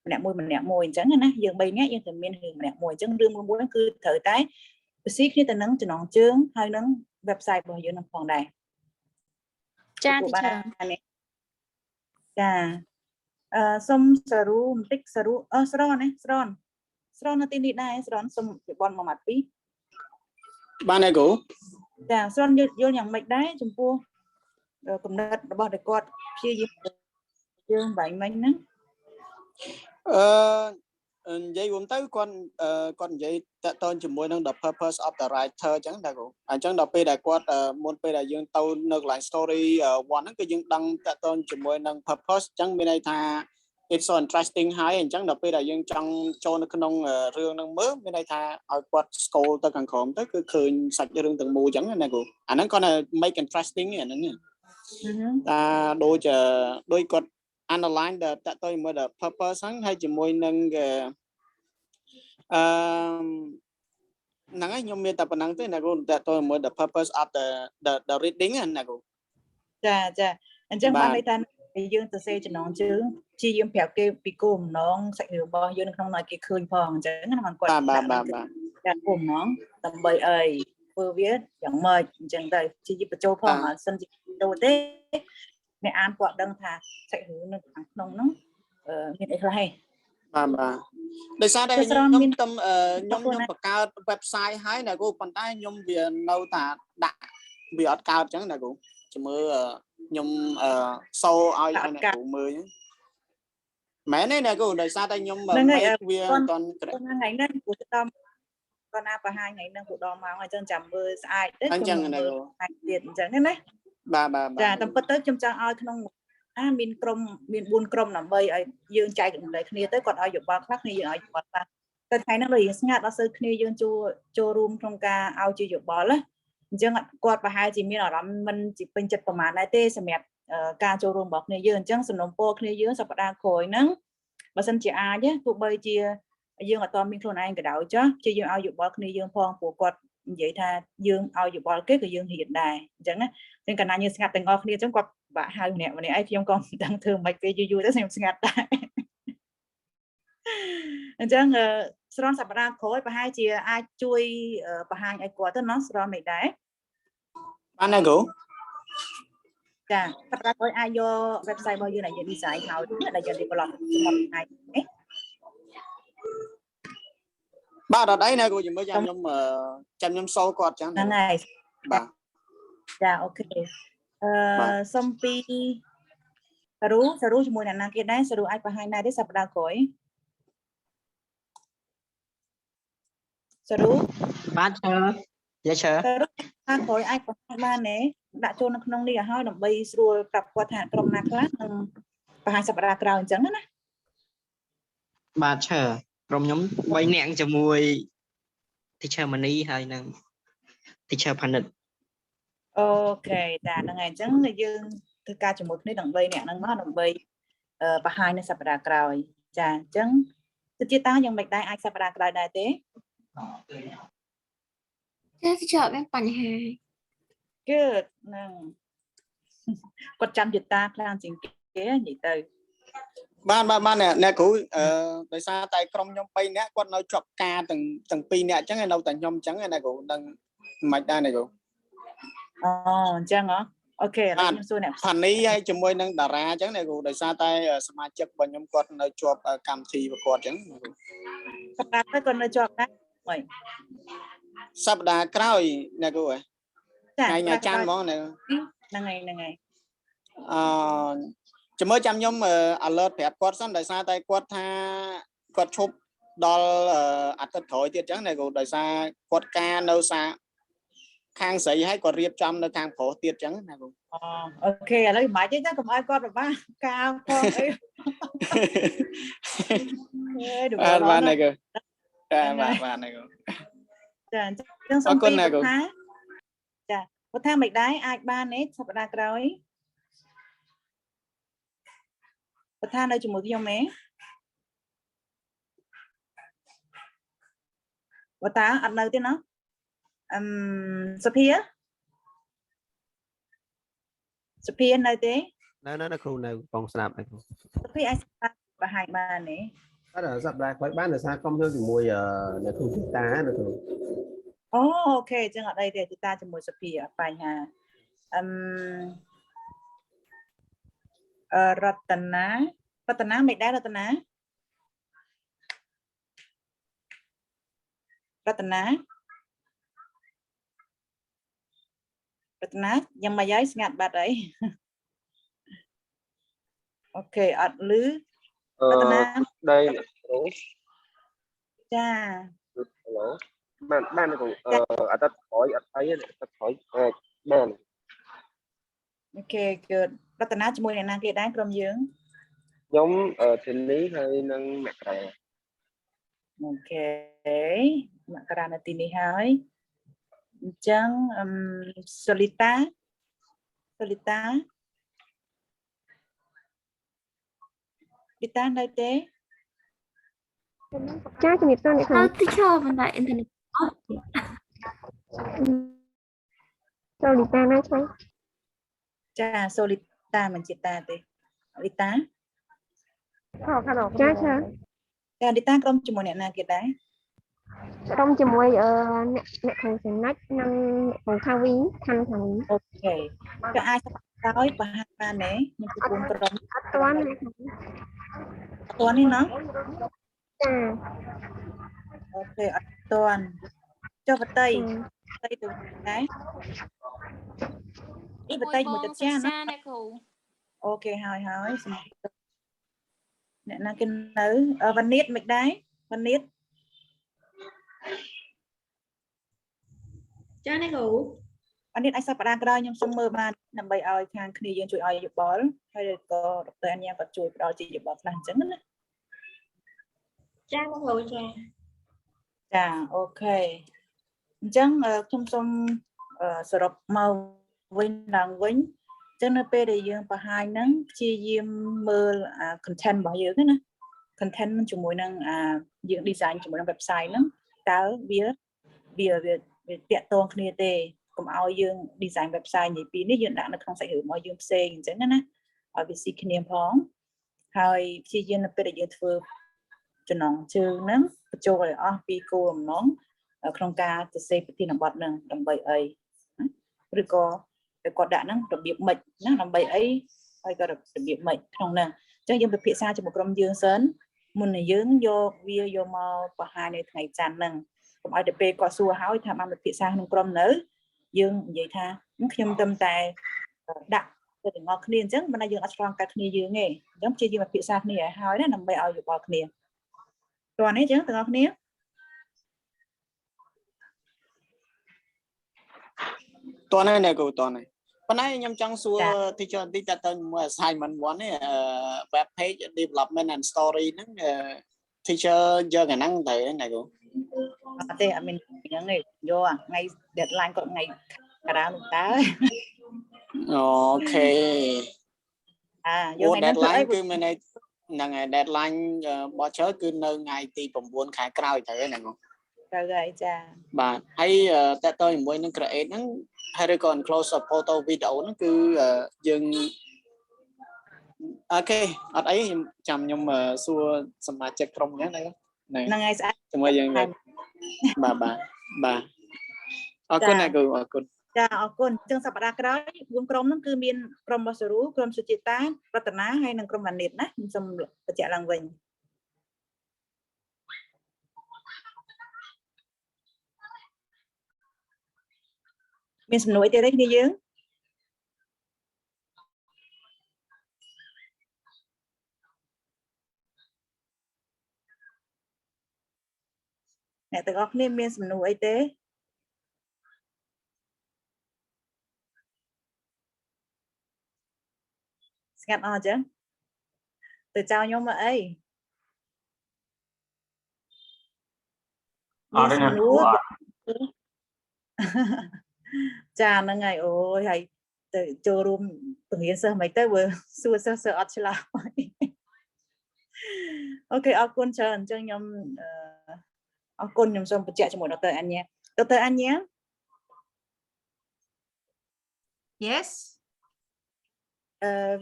ម្នាក់មួយអញ្ចឹងណាយើង3នាក់យើងត្រូវមានរឿងម្នាក់មួយអញ្ចឹងរឿងមួយគឺត្រូវតែពិស៊ីគ្នាទៅនឹងចំណងជើងហើយនឹង website របស់យើងនឹងផងដែរចាទីចាសុំសរុបបន្តិចសរុបស្រននៅទីនេះដែរស្រនសុំយោបល់មួយម៉ាត់ពីរបានហើយគ្រូចាស្រនយល់យ៉ាងម៉េចដែរចំពោះកំណត់របស់តែគាត់ព្យាយាមយើងបាញ់មិញហ្នឹងនិយាយរួមទៅគាត់និយាយតកតងជាមួយនឹង the purpose of the writer អញ្ចឹងដែរគ្រូអញ្ចឹងដល់ពេលដែលគាត់មុនពេលដែលយើងទៅនៅកន្លែង story 1ហ្នឹងគឺយើងដឹងតកតងជាមួយនឹង purpose អញ្ចឹងមានន័យថា it's so interesting ហើយអញ្ចឹងដល់ពេលដែលយើងចង់ចូលនៅក្នុងរឿងហ្នឹងមើលមានន័យថាឲ្យគាត់ scroll ទៅខាងក្រោមទៅគឺឃើញសាច់រឿងទាំងមូលអញ្ចឹងណាគ្រូអាហ្នឹងគាត់ make interesting អាហ្នឹងដូចគាត់ underline តកតងជាមួយ the purpose ហ្នឹងហើយជាមួយនឹងហ្នឹងហើយខ្ញុំមានតែប៉ុណ្្នឹងទេណាគ្រូតកតងជាមួយ the purpose of the reading ណាគ្រូចាអញ្ចឹងបានន័យថាយើងទៅសេចំណងជើងជាយើងប្រាប់គេពីគោលបំណងសាច់រឿងរបស់យើងនៅក្នុងនោះគេឃើញផងអញ្ចឹងណាគាត់ចាគោលបំណងដើម្បីអីធ្វើវាយ៉ាងម៉េចអញ្ចឹងទៅជាបញ្ចូលផងអត់សិនជាចូលទេអ្នកអានគាត់ដឹងថាសាច់រឿងនៅខាងក្នុងហ្នឹងមានអីខ្លះហេបាទដោយសារតែខ្ញុំបង្កើត website ហើយណាគ្រូប៉ុន្តែខ្ញុំវានៅតែដាក់វាអត់កើតអញ្ចឹងណាគ្រូជំរឿខ្ញុំសូឲ្យអ្នកគ្រូមើលមែនទេណាគ្រូដោយសារតែខ្ញុំមេឃវាអត់ថ្ងៃហ្នឹងគ្រូតាមគាត់ណាបង្ហាញថ្ងៃហ្នឹងគ្រូដល់មកអញ្ចឹងចាំមើលស្អាតទៅអញ្ចឹងណាគ្រូទៀតអញ្ចឹងណាបាទចាតែពិតទៅខ្ញុំចង់ឲ្យក្នុងមានក្រុមមាន4ក្រុមដើម្បីឲ្យយើងចែករំលែកគ្នាទៅគាត់ឲ្យយោបល់ខ្លះគ្នាយើងឲ្យយោបល់ខ្លះតែថ្ងៃហ្នឹងយើងស្ងាត់អត់សូវគ្នាយើងចូលរួមក្នុងការឲ្យជាយោបល់ណាអញ្ចឹងគាត់ប្រហែលជាមានអារម្មណ៍មិនជាពេញចិត្តប្រហែលដែរទេសម្រាប់ការចូលរួមរបស់គ្នាយើងអញ្ចឹងសំណុំពរគ្នាយើងសប្តាហ៍ក្រោយហ្នឹងបើសិនជាអាចទោះបីជាយើងអត់តមានខ្លួនឯងក៏ដោយចុះជាយើងឲ្យយោបល់គ្នាយើងផងព្រោះគាត់និយាយថាយើងឲ្យយោបល់គេក៏យើងហ៊ានដែរអញ្ចឹងណាអញ្ចឹងកាលណាយើងស្ងាត់ទាំងអស់គ្នាអញ្ចឹងគាត់បាក់ហៅម្នាក់អីខ្ញុំក៏មិនដឹងធ្វើមិនពេលយូរទៅខ្ញុំស្ងាត់ដែរអញ្ចឹងស្រន់សប្តាហ៍ក្រោយប្រហែលជាអាចជួយបង្ហាញឲ្យគាត់ទៅណោះស្រន់មិនដែរបានហើយគ្រូចាសប្តាហ៍ក្រោយអាចយក website របស់យើងដែលយើង design ហើយដែលយើង develop មកថ្ងៃនេះបាទអត់អីណាគ្រូជំរឿខ្ញុំសូគាត់ចឹងហ្នឹងហើយបាទចាអូខេសុំពីសារូជាមួយអ្នកណាគេដែរសារូអាចបង្ហាញដែរទេសប្តាហ៍ក្រោយសារូបាទចាសារូក្រោយអាចបង្ហាញបានទេដាក់ចូលនៅក្នុងនេះឲ្យហើយដើម្បីស្រួលប្រាប់គាត់ថាក្រុមណាខ្លះនឹងបង្ហាញសប្តាហ៍ក្រោយអញ្ចឹងណាបាទក្រុមខ្ញុំ3នាក់ជាមួយ teacher Mani ហើយនឹង teacher Panet អូខេតាហ្នឹងហើយអញ្ចឹងយើងធ្វើការជាមួយគ្នាទាំង3នាក់ហ្នឹងមកដើម្បីបង្ហាញនៅសប្តាហ៍ក្រោយចាអញ្ចឹងទៅទៀតតើយ៉ាងម៉េចដែរអាចសប្តាហ៍ក្រោយដែរទេចាជាប់មានបញ្ហា Good ហ្នឹងគាត់ចាំយតាខ្លាំងជាងគេនិយាយទៅបានអ្នកគ្រូដោយសារតែក្រុមខ្ញុំ3នាក់គាត់នៅជាប់ការទាំង2នាក់អញ្ចឹងនៅតែខ្ញុំអញ្ចឹងណាគ្រូដឹងមិនដែរណាគ្រូអូអញ្ចឹងហ៎ អូខេឥឡូវខ្ញុំសួរអ្នក ផានីហើយជាមួយនឹងតារាអញ្ចឹងណាគ្រូដោយសារតែសមាជិករបស់ខ្ញុំគាត់នៅជាប់កម្មវិធីប្រកួតអញ្ចឹង សម្រាប់ទៅគាត់នៅជាប់ណាមួយ សប្តាហ៍ក្រោយណាគ្រូថ្ងៃច័ន្ទហ្មងហ្នឹងហើយជាមួយចាំខ្ញុំ alert ប្រាប់គាត់សិនដោយសារតែគាត់ថាគាត់ឈប់ដល់អាទិត្យក្រោយទៀតអញ្ចឹងណាគ្រូដោយសារគាត់ការនៅខាងស្រីហើយគាត់រៀបចំនៅខាងប្រុសទៀតអញ្ចឹងណាគ្រូ អូខេឥឡូវមិនទេកុំឲ្យគាត់ពិបាកកាវផងអី បាទណាគ្រូបាទណាគ្រូ ចាអញ្ចឹងសូមពីពុថាចាពុថាមិនដែរអាចបានទេសប្តាហ៍ក្រោយពុថានៅជាមួយខ្ញុំទេពុថាអត់នៅទេណាសុភានៅទេ នៅគ្រូនៅកំពុងស្ដាប់គ្រូ សុភាអាចបង្ហាញបានទេ អត់សប្តាហ៍ក្រោយបានដោយសារកុំយកជាមួយនៅគ្រូតានៅគ្រូ អូខេអញ្ចឹងអត់អីទេទីតាជាមួយសុភាអត់បញ្ហារតនាមិនដែររតនាយ៉ាងម៉េចហើយស្ងាត់បាត់អីអូខេអត់លឺរតនាđâyគ្រូ ចា Hello បានគ្រូអាទិត្យក្រោយអត់អីទេអាទិត្យក្រោយអាចបាន អូខេគឺរតនាជាមួយអ្នកណាគេដែរក្រុមយើង ខ្ញុំធានីហើយនឹងអ្នកក្រៅ អូខេមករានៅទីនេះហើយអញ្ចឹងសូលីតានៅទេ ចាជំរាបសួរអ្នកគ្រូទីឈរបណ្ដាអ៊ីនធឺណិតអស់សូលីតាណាឆ្លៃចាសូលីតាមិនជាតាទេលីតា ចាចា ចាលីតាក្រុមជាមួយអ្នកណាគេដែរ ក្រុមជាមួយអ្នកគ្រូសញ្ញានិងអ្នកគ្រូខាងវិញខាងវិញ អូខេក៏អាចក្រោយបង្ហាញបានទេខ្ញុំប្រពន្ធក្រុម អត់ទាន់ទេ ទាន់នេះណា ចា អូខេអត់ទាន់ចុះបតីទៅដែរនេះបតីមួយទឹកចាណា អ្នកគ្រូ អូខេហើយសម្រាប់អ្នកណាគេនៅវណ្ណិតមិនដែរវណ្ណិតចាអ្នកគ្រូវណ្ណិតអាចសប្តាហ៍ក្រោយខ្ញុំសូមមើលបានដើម្បីឲ្យខាងគ្នាយើងជួយឲ្យយោបល់ហើយក៏ដុកទ័រអញ្ញាក៏ជួយផ្ដល់ជាយោបល់ខ្លះអញ្ចឹងណាចាអ្នកគ្រូចាអូខេអញ្ចឹងខ្ញុំសូមសរុបមកវិញឡើងវិញអញ្ចឹងនៅពេលដែលយើងបង្ហាញហ្នឹងព្យាយាមមើល content របស់យើងណា content ជាមួយនឹងយើង design ជាមួយនឹង website ហ្នឹងតើវាតាក់ទងគ្នាទេកុំឲ្យយើង design website និយាយពីនេះយើងដាក់នៅក្នុងសាច់រឿងរបស់យើងផ្សេងអញ្ចឹងណាឲ្យវាស៊ីគ្នាផងហើយព្យាយាមនៅពេលដែលយើងធ្វើចំណងជើងហ្នឹងបញ្ចូលឲ្យអស់ពីគោលបំណងក្នុងការសរសេរប្រធានបទហ្នឹងដើម្បីអីឬក៏គាត់ដាក់ហ្នឹងរបៀបម៉េចណាដើម្បីអីហើយក៏របៀបម៉េចក្នុងហ្នឹងអញ្ចឹងយើងពិភាក្សាជាមួយក្រុមយើងសិនមុននឹងយើងយកមកបង្ហាញនៅថ្ងៃច័ន្ទហ្នឹងកុំឲ្យទៅពេលគាត់សួរហើយថាបានពិភាក្សាក្នុងក្រុមនៅយើងនិយាយថាខ្ញុំត្រឹមតែដាក់ទៅទាំងអស់គ្នាអញ្ចឹងមិនថាយើងអត់ឆ្លងកាត់គ្នាយើងទេអញ្ចឹងព្យាយាមពិភាក្សាគ្នាឲ្យហើយណាដើម្បីឲ្យយោបល់គ្នាតោះនេះអញ្ចឹងទាំងអស់គ្នាតើណាគ្រូតើណាប៉ុន្តែខ្ញុំចង់សួរ teacher បន្តិចតើទៅមួយ assignment 1នេះ web page development and story ហ្នឹង teacher យកអាហ្នឹងទៅណាគ្រូអត់ទេអត់មានអញ្ចឹងទេយកថ្ងៃ deadline គាត់ថ្ងៃក្រៅនោះតើអូខេយក deadline គឺមានហ្នឹងហើយ deadline របស់ជើគឺនៅថ្ងៃទី9ខែក្រោយទៅណាគ្រូត្រូវហើយចាបាទហើយតើតើជាមួយនឹង create ហ្នឹងហើយឬក៏ enclose photo video ហ្នឹងគឺយើងអូខេអត់អីខ្ញុំសួរសមាជិកក្រុមហ្នឹងហ្នឹងហើយស្អាតជាមួយយើងបាទអរគុណណាគ្រូអរគុណ ចាអរគុណអញ្ចឹងសប្តាហ៍ក្រោយ4ក្រុមហ្នឹងគឺមានក្រុមរបស់សរូក្រុមសុជាតារតនាហើយនិងក្រុមវណ្ណិតណាខ្ញុំសូមបញ្ជាក់ឡើងវិញមានសំណួរអីទៀតទេគ្នាយើងអ្នកទាំងអស់គ្នាមានសំណួរអីទេស្ងាត់អស់អញ្ចឹងទៅចោលខ្ញុំមកអីមានសំណួរចាហ្នឹងហើយអូយហើយទៅចូលរួមបង្រៀនសិស្សមិនទៅបើសួរសិស្សអត់ឆ្លើយអូខេអរគុណច្រើនអញ្ចឹងខ្ញុំអរគុណខ្ញុំសូមបញ្ជាក់ជាមួយដរអញ្ញាដរអញ្ញា Yes.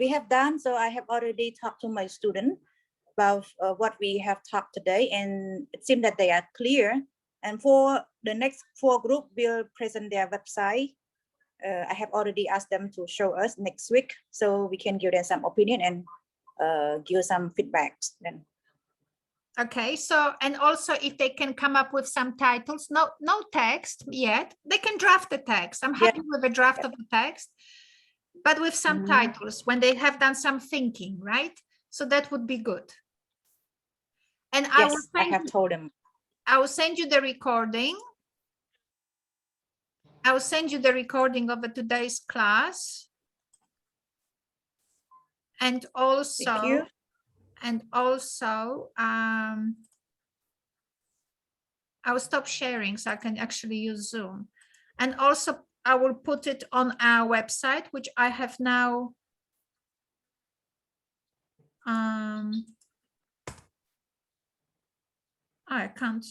We have done so. I have already talked to my student about what we have talked today, and it seems that they are clear. And for the next 4 group, will present their website. I have already asked them to show us next week, so we can give them some opinion and give some feedbacks. Then. Okay, so and also if they can come up with some titles, no text yet, they can draft the text. I'm happy with the draft of the text, but with some titles when they have done some thinking, right? So that would be good. And yes, I have told them. I will send you the recording. I will send you the recording of today's class. And also, thank you. And also, I will stop sharing so I can actually use Zoom. And also, I will put it on our website, which I have now I can't.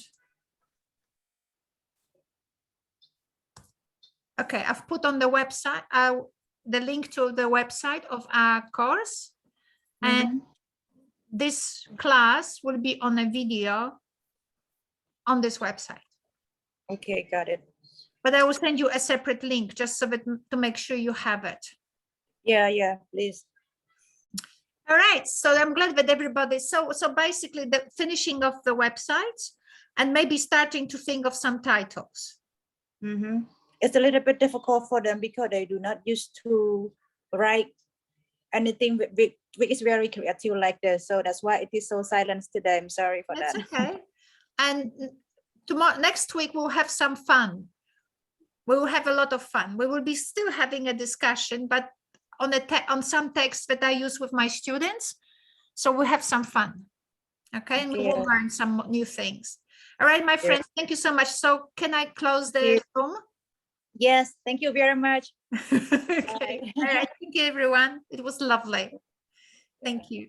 Okay, I've put on the website the link to the website of our course. And this class will be on a video on this website. Okay, got it. But I will send you a separate link just so that to make sure you have it. Yeah, please. All right, so I'm glad that everybody, so basically the finishing of the website and maybe starting to think of some titles. It's a little bit difficult for them because they do not used to write anything which is very creative like this. So that's why it is so silent today. I'm sorry for that. That's okay. And tomorrow, next week, we'll have some fun. We will have a lot of fun. We will be still having a discussion, but on some texts that I use with my students. So we'll have some fun. Okay, and we will learn some new things. All right, my friends, thank you so much. So can I close the room? Yes, thank you very much. Okay. All right, thank you, everyone. It was lovely. Thank you.